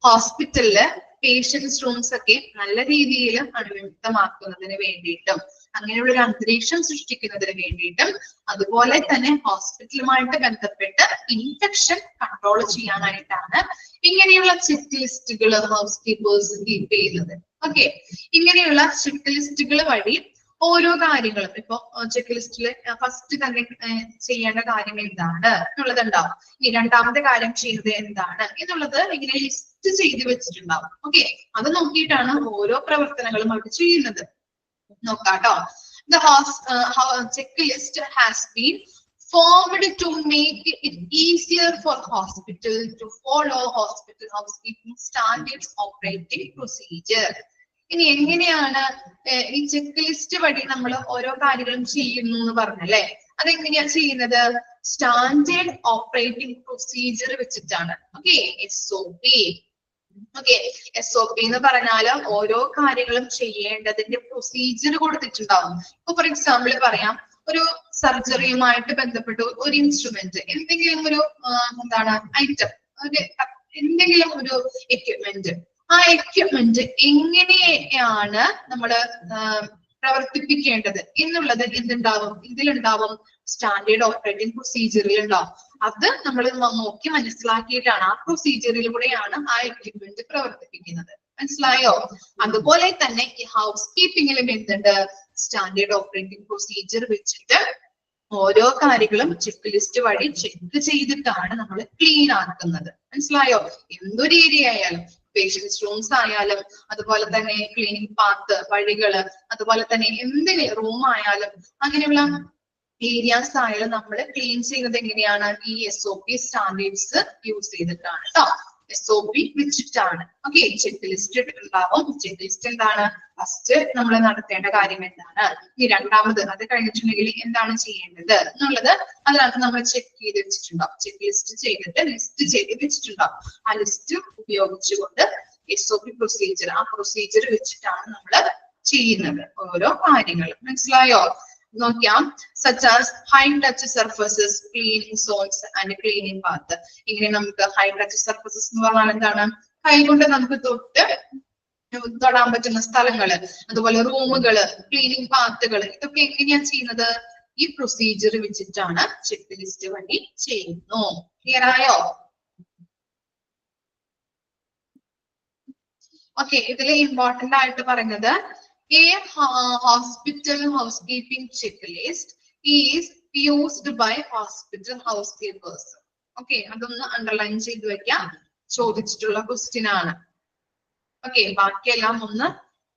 ഹോസ്പിറ്റലില് പേഷ്യൻസ് റൂംസ് ഒക്കെ നല്ല രീതിയിൽ അണുവിമുക്തമാക്കുന്നതിന് വേണ്ടിയിട്ടും അങ്ങനെയുള്ള ഒരു അന്തരീക്ഷം സൃഷ്ടിക്കുന്നതിന് വേണ്ടിയിട്ടും അതുപോലെ തന്നെ ഹോസ്പിറ്റലുമായിട്ട് ബന്ധപ്പെട്ട് ഇൻഫെക്ഷൻ കൺട്രോൾ ചെയ്യാനായിട്ടാണ് ഇങ്ങനെയുള്ള ചെക്ക് ലിസ്റ്റുകൾ ഹൗസ് കീപ്പേഴ്സ് കീപ്പ് ചെയ്യുന്നത്. ഓക്കെ, ഇങ്ങനെയുള്ള ചെക്ക് ലിസ്റ്റുകൾ വഴി ഓരോ കാര്യങ്ങളും ഇപ്പൊ ചെക്ക് ലിസ്റ്റില് ഫസ്റ്റ് തന്നെ ചെയ്യേണ്ട കാര്യം എന്താണ് എന്നുള്ളത് ഉണ്ടാവും. ഈ രണ്ടാമത്തെ കാര്യം ചെയ്യുന്നത് എന്താണ് എന്നുള്ളത് ഇങ്ങനെ ലിസ്റ്റ് ചെയ്ത് വെച്ചിട്ടുണ്ടാവും. ഓക്കെ, അത് നോക്കിയിട്ടാണ് ഓരോ പ്രവർത്തനങ്ങളും അവർ ചെയ്യുന്നത്. നോക്കാട്ടോ. The checklist has been formed to make it easier for hospital to follow hospital housekeeping standards operating procedure. ഇനി എങ്ങനെയാണ് ഈ ചെക്ക് ലിസ്റ്റ് വഴി നമ്മൾ ഓരോ കാര്യങ്ങളും ചെയ്യുന്നു എന്ന് പറഞ്ഞല്ലേ? അതെങ്ങനെയാ ചെയ്യുന്നത്? സ്റ്റാൻഡേർഡ് ഓപ്പറേറ്റിംഗ് പ്രൊസീജിയർ വെച്ചിട്ടാണ്. Okay, SOP. ഓക്കെ, SOP എന്ന് പറഞ്ഞാൽ ഓരോ കാര്യങ്ങളും ചെയ്യേണ്ടതിന്റെ പ്രൊസീജിയർ കൊടുത്തിട്ടുണ്ടാവും. ഇപ്പൊ ഫോർ എക്സാമ്പിൾ പറയാം, ഒരു സർജറിയുമായിട്ട് ബന്ധപ്പെട്ട് ഒരു ഇൻസ്ട്രുമെന്റ്, എന്തെങ്കിലും ഒരു എന്താണ് ഐറ്റം, എന്തെങ്കിലും ഒരു എക്യുപ്മെന്റ്, ആ എക്യുപ്മെന്റ് എങ്ങനെയാണ് നമ്മള് പ്രവർത്തിപ്പിക്കേണ്ടത് എന്നുള്ളത് എന്തുണ്ടാവും? ഇതിലുണ്ടാവും, സ്റ്റാൻഡേർഡ് ഓപ്പറേറ്റിംഗ് പ്രൊസീജിയറിൽ ഉണ്ടാവും. അത് നമ്മൾ നോക്കി മനസ്സിലാക്കിയിട്ടാണ് ആ പ്രൊസീജിയറിലൂടെയാണ് ആ എക്യുപ്മെന്റ് പ്രവർത്തിപ്പിക്കുന്നത്. മനസ്സിലായോ? അതുപോലെ തന്നെ ഈ ഹൗസ് കീപ്പിംഗിലും എന്തുണ്ട്? സ്റ്റാൻഡേർഡ് ഓപ്പറേറ്റിംഗ് പ്രൊസീജിയർ വെച്ചിട്ട് ഓരോ കാര്യങ്ങളും ചെക്ക് ലിസ്റ്റ് വഴി ചെക്ക് ചെയ്തിട്ടാണ് നമ്മൾ ക്ലീൻ ആക്കുന്നത്. മനസ്സിലായോ? എന്തൊരു ഏരിയ ആയാലും, പേഷ്യൻസ് റൂംസ് ആയാലും, അതുപോലെ തന്നെ ക്ലീനിങ് പാത്ത്, വഴികള്, അതുപോലെ തന്നെ എന്തെങ്കിലും റൂം ആയാലും അങ്ങനെയുള്ള ഏരിയാസ് ആയാലും നമ്മൾ ക്ലീൻ ചെയ്യുന്നത് എങ്ങനെയാണ്? ഈ SOP സ്റ്റാൻഡേർഡ്സ് യൂസ് ചെയ്തിട്ടാണ് കേട്ടോ. SOP വെച്ചിട്ടാണ്. ഓക്കെ, ചെക്ക് ലിസ്റ്റ് ഉണ്ടാവും. ചെക്ക് ലിസ്റ്റ് എന്താണ്? ഫസ്റ്റ് നമ്മൾ നടത്തേണ്ട കാര്യം എന്താണ്? ഈ രണ്ടാമത് അത് കഴിഞ്ഞിട്ടുണ്ടെങ്കിൽ എന്താണ് ചെയ്യേണ്ടത് എന്നുള്ളത് അതിനകത്ത് നമ്മൾ ചെക്ക് ചെയ്ത് വെച്ചിട്ടുണ്ടാവും. ചെക്ക് ലിസ്റ്റ് ചെയ്തിട്ട് ലിസ്റ്റ് ചെയ്ത് വെച്ചിട്ടുണ്ടാവും. ആ ലിസ്റ്റ് ഉപയോഗിച്ചുകൊണ്ട് SOP പ്രൊസീജിയർ, ആ പ്രൊസീജിയർ വെച്ചിട്ടാണ് നമ്മൾ ചെയ്യുന്നത് ഓരോ കാര്യങ്ങളും. മനസ്സിലായോ? നോക്കാം. such as high touch surfaces, cleaning zones and cleaning path. ഇങ്ങനെ നമുക്ക് ഹൈ ടച്ച് സർഫസസ് എന്ന് പറഞ്ഞാൽ എന്താണ്? കൈകൊണ്ട് നമുക്ക് തൊടാൻ പറ്റുന്ന സ്ഥലങ്ങള്, അതുപോലെ റൂമുകള്, ക്ലീനിങ് പാത്തുകള്, ഇതൊക്കെ എങ്ങനെയാ ചെയ്യുന്നത്? ഈ പ്രൊസീജിയർ വെച്ചിട്ടാണ് ചെക്ക് ലിസ്റ്റ് വഴി ചെയ്യുന്നു. ക്ലിയർ ആയോ? ഓക്കെ, ഇതിൽ ഇമ്പോർട്ടന്റ് ആയിട്ട് പറയുന്നത് a hospital housekeeping checklist is used by hospital housekeepers. Okay, അതൊന്ന് അണ്ടർലൈൻ ചെയ്ത് വെക്കാം. ചോദിച്ചിട്ടുള്ള ക്വസ്റ്റ്യൻ ആണ്. ഓക്കെ, ബാക്കിയെല്ലാം ഒന്ന്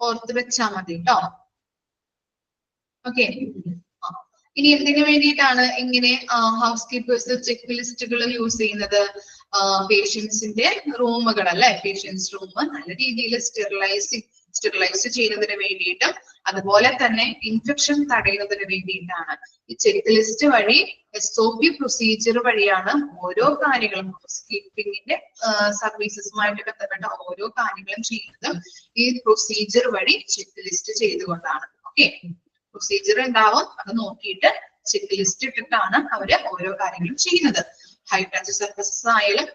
ഓർത്ത് വെച്ചാൽ മതി കേട്ടോ. ഓക്കെ, ഇനി എന്തിനു വേണ്ടിയിട്ടാണ് ഇങ്ങനെ ഹൗസ് കീപ്പേഴ്സ് ചെക്ക് ലിസ്റ്റുകൾ യൂസ് ചെയ്യുന്നത്? പേഷ്യൻസിന്റെ റൂമുകൾ അല്ലെ, പേഷ്യൻസ് റൂം നല്ല രീതിയിൽ സ്റ്റെറിലൈസ് ചെയ്യുന്നതിന് വേണ്ടിയിട്ടും അതുപോലെ തന്നെ ഇൻഫെക്ഷൻ തടയുന്നതിന് വേണ്ടിയിട്ടാണ്. ഈ ചെക്ക് ലിസ്റ്റ് വഴി SOP പ്രൊസീജിയർ വഴിയാണ് ഓരോ കാര്യങ്ങളും ഹൗസ് കീപ്പിംഗിന്റെ സർവീസസുമായിട്ട് ബന്ധപ്പെട്ട ഓരോ കാര്യങ്ങളും ചെയ്യുന്നത് ഈ പ്രൊസീജിയർ വഴി ചെക്ക് ലിസ്റ്റ് ചെയ്തുകൊണ്ടാണ്. ഓക്കെ, പ്രൊസീജിയർ ഉണ്ടാവും, അത് നോക്കിയിട്ട് ചെക്ക് ലിസ്റ്റ് ഇട്ടിട്ടാണ് അവര് ഓരോ കാര്യങ്ങളും ചെയ്യുന്നത്. ഹൈ ടച്ച് സർഫസസ് ആയാലും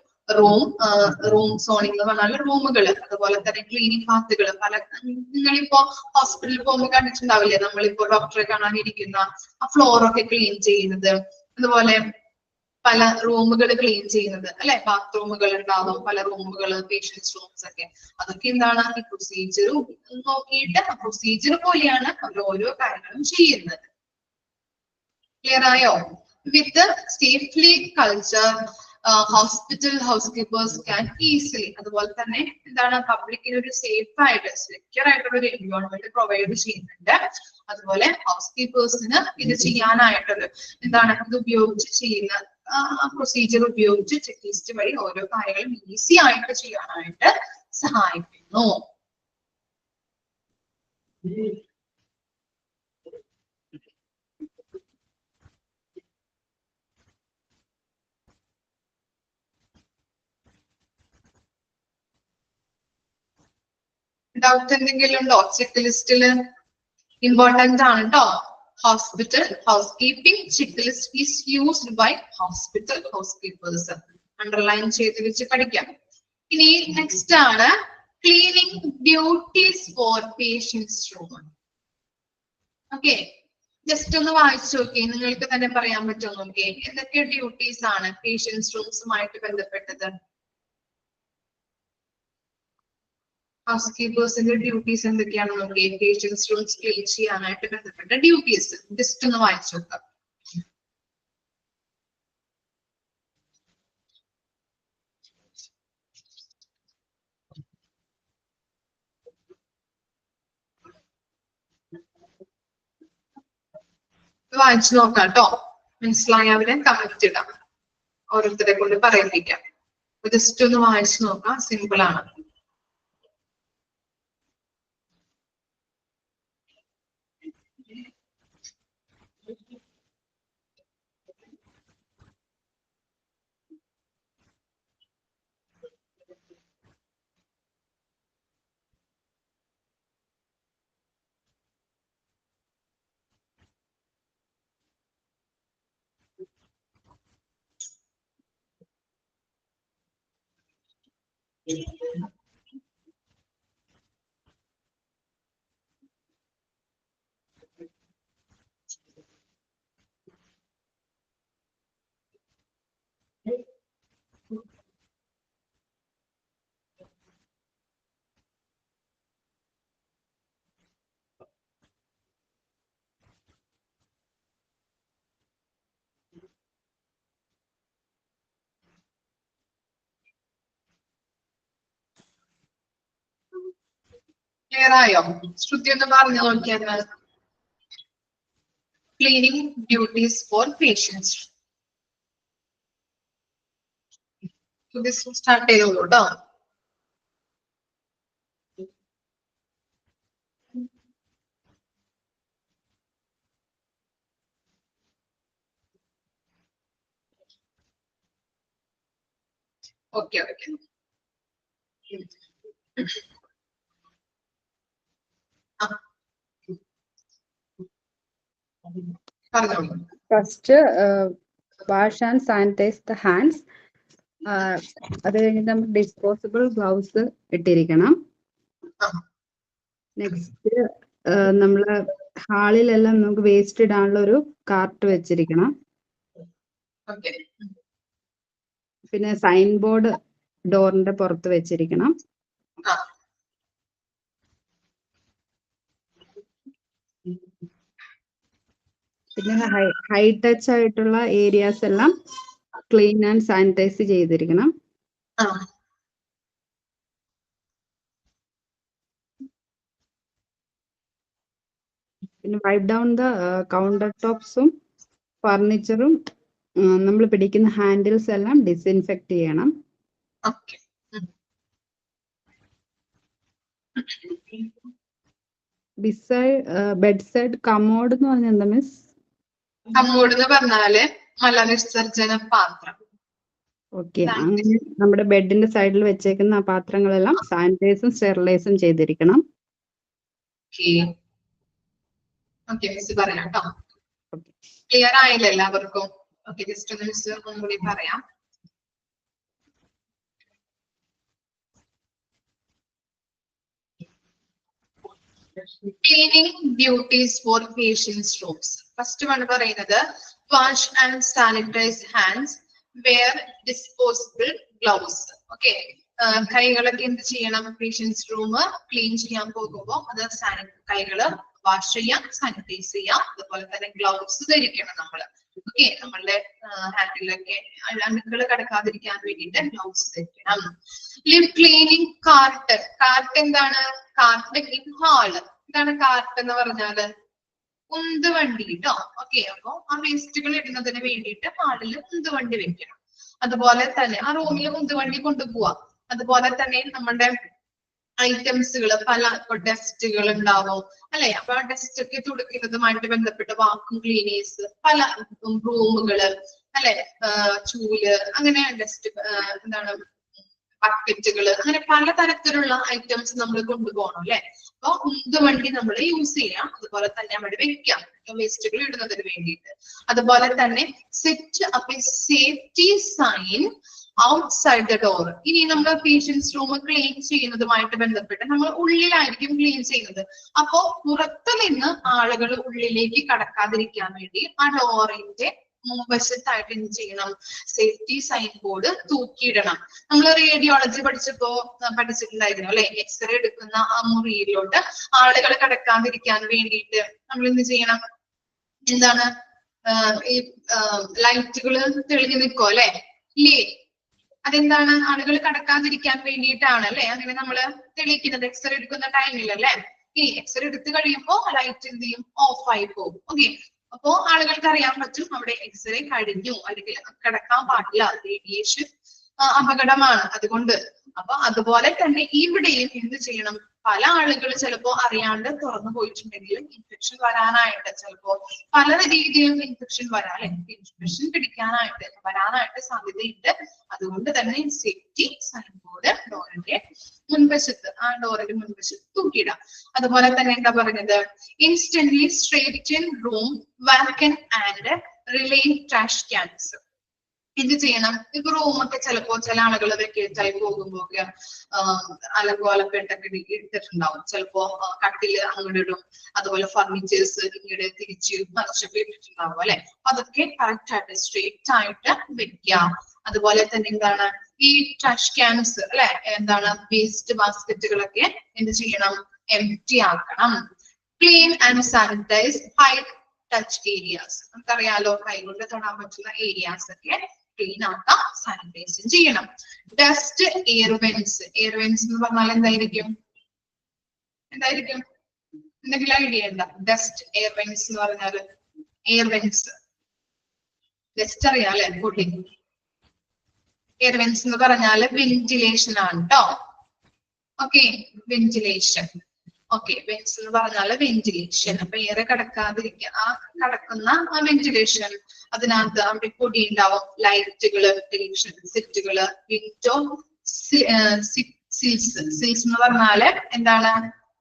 റൂം സോണിംഗ് എന്ന് പറഞ്ഞാൽ റൂമുകള്, അതുപോലെ തന്നെ ക്ലീനിങ് പാത്തുകൾ, പല നിങ്ങളിപ്പോ ഹോസ്പിറ്റലിൽ പോകുമ്പോൾ കണ്ടിട്ടുണ്ടാവില്ലേ, നമ്മളിപ്പോ ഡോക്ടറെ കാണാനിരിക്കുന്ന ആ ഫ്ലോറൊക്കെ ക്ലീൻ ചെയ്യുന്നത്, അതുപോലെ പല റൂമുകൾ ക്ലീൻ ചെയ്യുന്നത് അല്ലെ, ബാത്റൂമുകൾ ഉണ്ടാവും, പല റൂമുകള്, പേഷ്യൻസ് റൂംസ് ഒക്കെ, അതൊക്കെ എന്താണ്? ഈ പ്രൊസീജിയർ നോക്കിയിട്ട് ആ പ്രൊസീജിയർ പോലെയാണ് അവർ ഓരോ കാര്യങ്ങളും ചെയ്യുന്നത്. ക്ലിയർ ആയോ? With safely culture hospital house keepers can easily, അതുപോലെ തന്നെ എന്താണ്, പബ്ലിക്കിന് ഒരു സേഫ് ആയിട്ട് സെക്യൂർ ആയിട്ടുള്ള ഒരു എൻവയോൺമെന്റ് പ്രൊവൈഡ് ചെയ്യുന്നുണ്ട്. അതുപോലെ ഹൗസ് കീപ്പേഴ്സിന് ഇത് ചെയ്യാനായിട്ടൊരു എന്താണ്, ഇത് ഉപയോഗിച്ച് ചെയ്യുന്ന പ്രൊസീജിയർ ഉപയോഗിച്ച് ചെക്ക് ലിസ്റ്റ് വഴി ഓരോ കാര്യങ്ങളും ഈസി ആയിട്ട് ചെയ്യാനായിട്ട് സഹായിക്കുന്നു. ഡൗട്ട് എന്തെങ്കിലും ഉണ്ടോ? ചെക്ക് ലിസ്റ്റില് ഇമ്പോർട്ടന്റ് ആണ് കേട്ടോ. Hospital housekeeping check list is used by hospital housekeepers. Underline ചെയ്ത് വെച്ച് പഠിക്കാം. ഇനി നെക്സ്റ്റ് ആണ് cleaning duties for patients room. ഓക്കെ, ജസ്റ്റ് ഒന്ന് വായിച്ചു നോക്കി, നിങ്ങൾക്ക് തന്നെ പറയാൻ പറ്റുമോ നോക്കി, എന്തൊക്കെ ഡ്യൂട്ടീസ് ആണ് പേഷ്യൻസ് റൂംസുമായിട്ട് ബന്ധപ്പെട്ടത്? ഹൗസ് കീപ്പേഴ്സിന്റെ ഡ്യൂട്ടീസ് എന്തൊക്കെയാണ് നോക്കി, പേഷ്യൻസ് റൂംസ് ക്ലീൻ ചെയ്യാനായിട്ട് ബന്ധപ്പെട്ട ഡ്യൂട്ടീസ് ജസ്റ്റ് ഒന്ന് വായിച്ചു നോക്കാം. വായിച്ചു നോക്കാം കേട്ടോ. മനസ്സിലായവരെ കമന്റ് ഇടാം, ഓരോരുത്തരെ കൊണ്ട് പറയിപ്പിക്കാം. ജസ്റ്റ് ഒന്ന് വായിച്ചു നോക്കാം, സിമ്പിൾ ആണ്. ക്ലിയർ ആയോ? ശ്രുതി ഒന്ന് പറഞ്ഞു നോക്കിയാൽ. Cleaning duties for patients. Start ചെയ്തോളൂ കേട്ടോ. Okay okay. പറഞ്ഞോളൂ. First wash and sanitize the hands. അത് കഴിഞ്ഞ് നമ്മൾ ഡിസ്പോസിബിൾ ഗ്ലൗസ് ഇട്ടിരിക്കണം. നെക്സ്റ്റ് നമ്മള് ഹാളിലെല്ലാം നമുക്ക് വേസ്റ്റ് ഇടാനുള്ള ഒരു കാർട്ട് വെച്ചിരിക്കണം. പിന്നെ സൈൻ ബോർഡ് ഡോറിന്റെ പുറത്ത് വെച്ചിരിക്കണം. പിന്നെ ഹൈ ടച്ച് ആയിട്ടുള്ള ഏരിയാസ് എല്ലാം ക്ലീൻ ആൻഡ് സാനിറ്റൈസ് ചെയ്തിരിക്കണം. പിന്നെ വൈപ്പ് ഡൗൺ ദ കൗണ്ടർ ടോപ്സും ഫർണിച്ചറും നമ്മൾ പിടിക്കുന്ന ഹാൻഡിൽസ് എല്ലാം ഡിസിൻഫെക്ട് ചെയ്യണം. ബെഡ് സൈഡ് കമോഡ് എന്ന് പറഞ്ഞാൽ എന്താ മിസ്? കമോഡ് എന്ന് പറഞ്ഞാല് മലവിസർജന പാത്രം. ഓക്കെ, അങ്ങനെ നമ്മുടെ ബെഡിന്റെ സൈഡിൽ വെച്ചേക്കുന്ന ആ പാത്രങ്ങളെല്ലാം സാനിറ്റൈസും സ്റ്റെറിലൈസും ചെയ്തിരിക്കണം. പറയാം കേട്ടോ. ക്ലിയർ ആയില്ല എല്ലാവർക്കും? ഓക്കെ, ജസ്റ്റ് ഒന്ന് മിസ് ഒന്നുകൂടി പറയാം. Cleaning duties for patients rooms. First one പറയുന്നത് wash and sanitize hands, wear disposable gloves. Okay, കൈകളൊക്കെ എന്ത് ചെയ്യണം? പേഷ്യൻസ് റൂം ക്ലീൻ ചെയ്യാൻ പോകുമ്പോൾ അത് കൈകള് വാഷ് ചെയ്യാം, സാനിറ്റൈസ് ചെയ്യാം. അതുപോലെ തന്നെ ഗ്ലൗസ് ധരിക്കണം നമ്മള്. ഓക്കെ, നമ്മളുടെ ഹാൻഡിലൊക്കെ അണുക്കൾ കിടക്കാതിരിക്കാൻ വേണ്ടിയിട്ട് ഗ്ലൗസ് ധരിക്കണം. Live cleaning cart. കാർട്ട് എന്താണ്? Cart in hall. എന്താണ് കാർട്ട് എന്ന് പറഞ്ഞാല്? ഉന്തുവണ്ടി കേട്ടോ. ഓക്കെ, അപ്പൊ ആ വേസ്റ്റുകൾ ഇടുന്നതിന് വേണ്ടിയിട്ട് ഹാളിൽ ഉന്തുവണ്ടി വെക്കണം. അതുപോലെ തന്നെ ആ റൂമിൽ ഉന്തുവണ്ടി കൊണ്ടുപോവാം. അതുപോലെ തന്നെ നമ്മുടെ ഐറ്റംസുകൾ പല ഡസ്റ്റുകൾ ഉണ്ടാവും അല്ലെ? അപ്പൊ ആ ഡസ്റ്റ് ഒക്കെ തുടക്കുന്നതുമായിട്ട് ബന്ധപ്പെട്ട് വാക്യൂം ക്ലീനേഴ്സ്, പല റൂമുകള് അല്ലെ, ചൂല്, അങ്ങനെ ഡസ്റ്റ് എന്താണ് ബക്കറ്റുകൾ, അങ്ങനെ പലതരത്തിലുള്ള ഐറ്റംസ് നമ്മൾ കൊണ്ടുപോകണം അല്ലെ. അപ്പൊ ഉന്തുവണ്ടി നമ്മൾ യൂസ് ചെയ്യാം, അതുപോലെ തന്നെ അവിടെ വെക്കാം വേസ്റ്റുകൾ ഇടുന്നതിന് വേണ്ടിയിട്ട്. അതുപോലെ തന്നെ set up a safety sign outside the door. ഇനി നമ്മൾ പേഷ്യൻസ് റൂം ക്ലീൻ ചെയ്യുന്നതുമായിട്ട് ബന്ധപ്പെട്ട് നമ്മൾ ഉള്ളിലായിരിക്കും ക്ലീൻ ചെയ്യുന്നത്. അപ്പോ പുറത്തു നിന്ന് ആളുകൾ ഉള്ളിലേക്ക് കടക്കാതിരിക്കാൻ വേണ്ടി ആ ഡോറിന്റെ മുൻവശത്തായിട്ട് എന്ത് ചെയ്യണം, സേഫ്റ്റി സൈൻ ബോർഡ് തൂക്കിയിടണം. നമ്മൾ റേഡിയോളജി പഠിച്ചിട്ടുണ്ടായിരുന്നു അല്ലെ. എക്സ്റേ എടുക്കുന്ന ആ മുറിയിലോട്ട് ആളുകൾ കടക്കാതിരിക്കാൻ വേണ്ടിയിട്ട് നമ്മൾ എന്ത് ചെയ്യണം, എന്താണ് ഈ ലൈറ്റുകൾ തെളിഞ്ഞു നിൽക്കോ അല്ലെ, ഇല്ലേ? അതെന്താണ്, ആളുകൾ കടക്കാതിരിക്കാൻ വേണ്ടിയിട്ടാണ് അല്ലെ അങ്ങനെ നമ്മള് തെളിയിക്കുന്നത് എക്സ്റേ എടുക്കുന്ന ടൈമിൽ അല്ലെ. ഈ എക്സ്റേ എടുത്തു കഴിയുമ്പോൾ ലൈറ്റ് എന്ത് ചെയ്യും, ഓഫ് ആയി പോകും. ഓക്കെ, അപ്പോ ആളുകൾക്ക് അറിയാൻ പറ്റും അവിടെ എക്സ്റേ കഴിഞ്ഞു, അല്ലെങ്കിൽ കിടക്കാൻ പാടില്ല, റേഡിയേഷൻ അപകടമാണ് അതുകൊണ്ട്. അപ്പൊ അതുപോലെ തന്നെ ഇവിടെയും എന്ത് ചെയ്യണം, പല ആളുകൾ ചിലപ്പോ അറിയാണ്ട് തുറന്നു പോയിട്ടുണ്ടെങ്കിൽ ഇൻഫെക്ഷൻ വരാനായിട്ട്, ചിലപ്പോ പല രീതിയിലും ഇൻഫെക്ഷൻ ഇൻഫെക്ഷൻ വരാനായിട്ട് സാധ്യതയുണ്ട്. അതുകൊണ്ട് തന്നെ സേഫ്റ്റി സൈൻ ബോർഡ് ഡോറിന്റെ മുൻവശത്ത്, ആ ഡോറിന്റെ മുൻവശത്ത് തൂക്കിയിടാം. അതുപോലെ തന്നെ എന്താ പറഞ്ഞത്, instantly straighten room vacuum and reline trash cans. എന്ത് ചെയ്യണം, ഇപ്പൊ റൂമൊക്കെ ചിലപ്പോ ചില ആളുകൾ വെക്കേറ്റായി പോകുമ്പോഴൊക്കെ അലങ്കോലപ്പെട്ടൊക്കെ ഇട്ടിട്ടുണ്ടാവും. ചിലപ്പോ കട്ടില് അങ്ങോട്ട് ഇടും, അതുപോലെ ഫർണിച്ചേഴ്സ് ഇങ്ങോട്ട് തിരിച്ച് മറിച്ചൊക്കെ ഇട്ടിട്ടുണ്ടാവും അല്ലെ. അതൊക്കെ കറക്റ്റ് ആയിട്ട് സ്ട്രേറ്റ് ആയിട്ട് വെക്കാം. അതുപോലെ തന്നെ എന്താണ്, ഈ ട്രാഷ് ക്യാൻസ് അല്ലെ, എന്താണ് വേസ്റ്റ് ബാസ്കറ്റുകളൊക്കെ എന്ത് ചെയ്യണം, എംപ്റ്റി ആക്കണം. Clean and sanitise high touch areas. നമുക്കറിയാലോ, കൈകൊണ്ട് തൊടാൻ പറ്റുന്ന ഏരിയാസ് ഒക്കെ ക്ലീൻ ആക്കാം, സാനിറ്റൈസ് ചെയ്യണം. Dust air vents. Air vents എന്ന് പറഞ്ഞാൽ എന്തായിരിക്കും, എന്തെങ്കിലും ഐഡിയ ഉണ്ടോ? ഡസ്റ്റ് എയർ വെന്റ്സ് എന്ന് പറഞ്ഞാല്, എയർ വെന്റ്സ് ഡസ്റ്റ് അറിയാം അല്ലെ, കൂട്ടി. എയർ വെന്റ്സ് എന്ന് പറഞ്ഞാല് വെന്റിലേഷൻ ആണ് കേട്ടോ. Okay, ventilation. ഓക്കെ, വെന്റ്സ് എന്ന് പറഞ്ഞാല് വെന്റിലേഷൻ. അപ്പൊ എയർ കടക്കാതിരിക്കുക, ആ കടക്കുന്ന ആ വെന്റിലേഷൻ, അതിനകത്ത് അവിടെ പൊടി ഉണ്ടാവും, ലൈറ്റുകള്, ടെലിവിഷൻ സെറ്റുകള്, വിൻഡോ സിൽസ്. സിൽസ് എന്ന് പറഞ്ഞാല് എന്താണ്,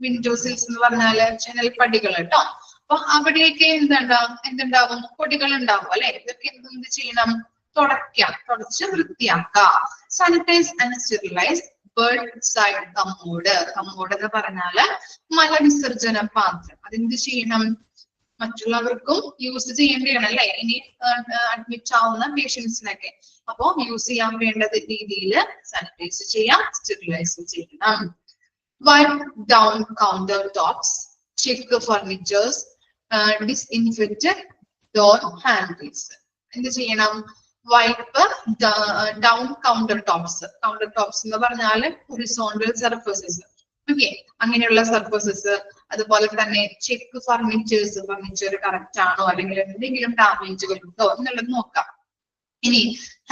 വിൻഡോ സിൽസ് എന്ന് പറഞ്ഞാല് ജനൽപ്പടികൾ കേട്ടോ. അപ്പൊ അവിടെയൊക്കെ എന്തുണ്ടാവും, പൊടികൾ ഉണ്ടാവും അല്ലെ. ഇതൊക്കെ എന്ത് ചെയ്യണം, തുടച്ച് വൃത്തിയാക്കാം. Sanitize and sterilize bed side commode. Commode എന്ന് പറഞ്ഞാല് മലവിസർജന പാത്രം. അതെന്ത് ചെയ്യണം, മറ്റുള്ളവർക്കും യൂസ് ചെയ്യേണ്ടതാണ് അല്ലെ, ഇനി അഡ്മിറ്റ് ആവുന്ന പേഷ്യൻസിനൊക്കെ. അപ്പോ യൂസ് ചെയ്യാൻ വേണ്ട രീതിയിൽ സാനിറ്റൈസ് ചെയ്യാം, സ്റ്റെറിലൈസ് ചെയ്യണം. Wipe down counter tops, check furnitures, disinfect door handles. എന്ത് ചെയ്യണം, wipe down counter tops. Counter tops എന്ന് പറഞ്ഞാല് ഹൊറിസോണ്ടൽ സർഫസസ്. ഓക്കെ, അങ്ങനെയുള്ള സർഫസസ്. അതുപോലെ തന്നെ ചെക്ക് ഫർണിച്ചേഴ്സ്, ഫർണിച്ചർ കറക്റ്റ് ആണോ, അല്ലെങ്കിൽ എന്തെങ്കിലും ഡാമേജുകൾ ഉണ്ടോ എന്നുള്ളത് നോക്കാം. ഇനി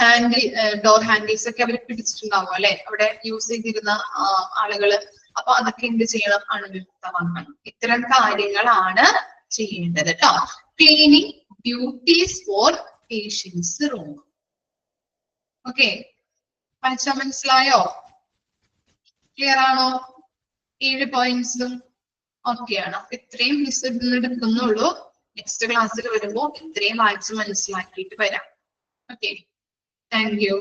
ഹാൻഡിൽ, ഡോർ ഹാൻഡിൽസ് ഒക്കെ അവർ പിടിച്ചിട്ടുണ്ടാവും അല്ലെ, അവിടെ യൂസ് ചെയ്തിരുന്ന ആളുകള്. അപ്പൊ അതൊക്കെ എന്ത് ചെയ്യണം, അണുവിമുക്തമാക്കണം. ഇത്തരം കാര്യങ്ങളാണ് ചെയ്യേണ്ടത് കേട്ടോ. Cleaning duties for patients room. Okay, മനസ്സിലായോ? ക്ലിയർ ആണോ? 7 പോയിന്റ്സും ഓക്കെ ആണോ? ഇത്രയും മിസ് എടുക്കുന്നുള്ളൂ. നെക്സ്റ്റ് ക്ലാസ്സിൽ വരുമ്പോ ഇത്രയും വായിച്ച് മനസ്സിലാക്കിയിട്ട് വരാം. Okay, thank you.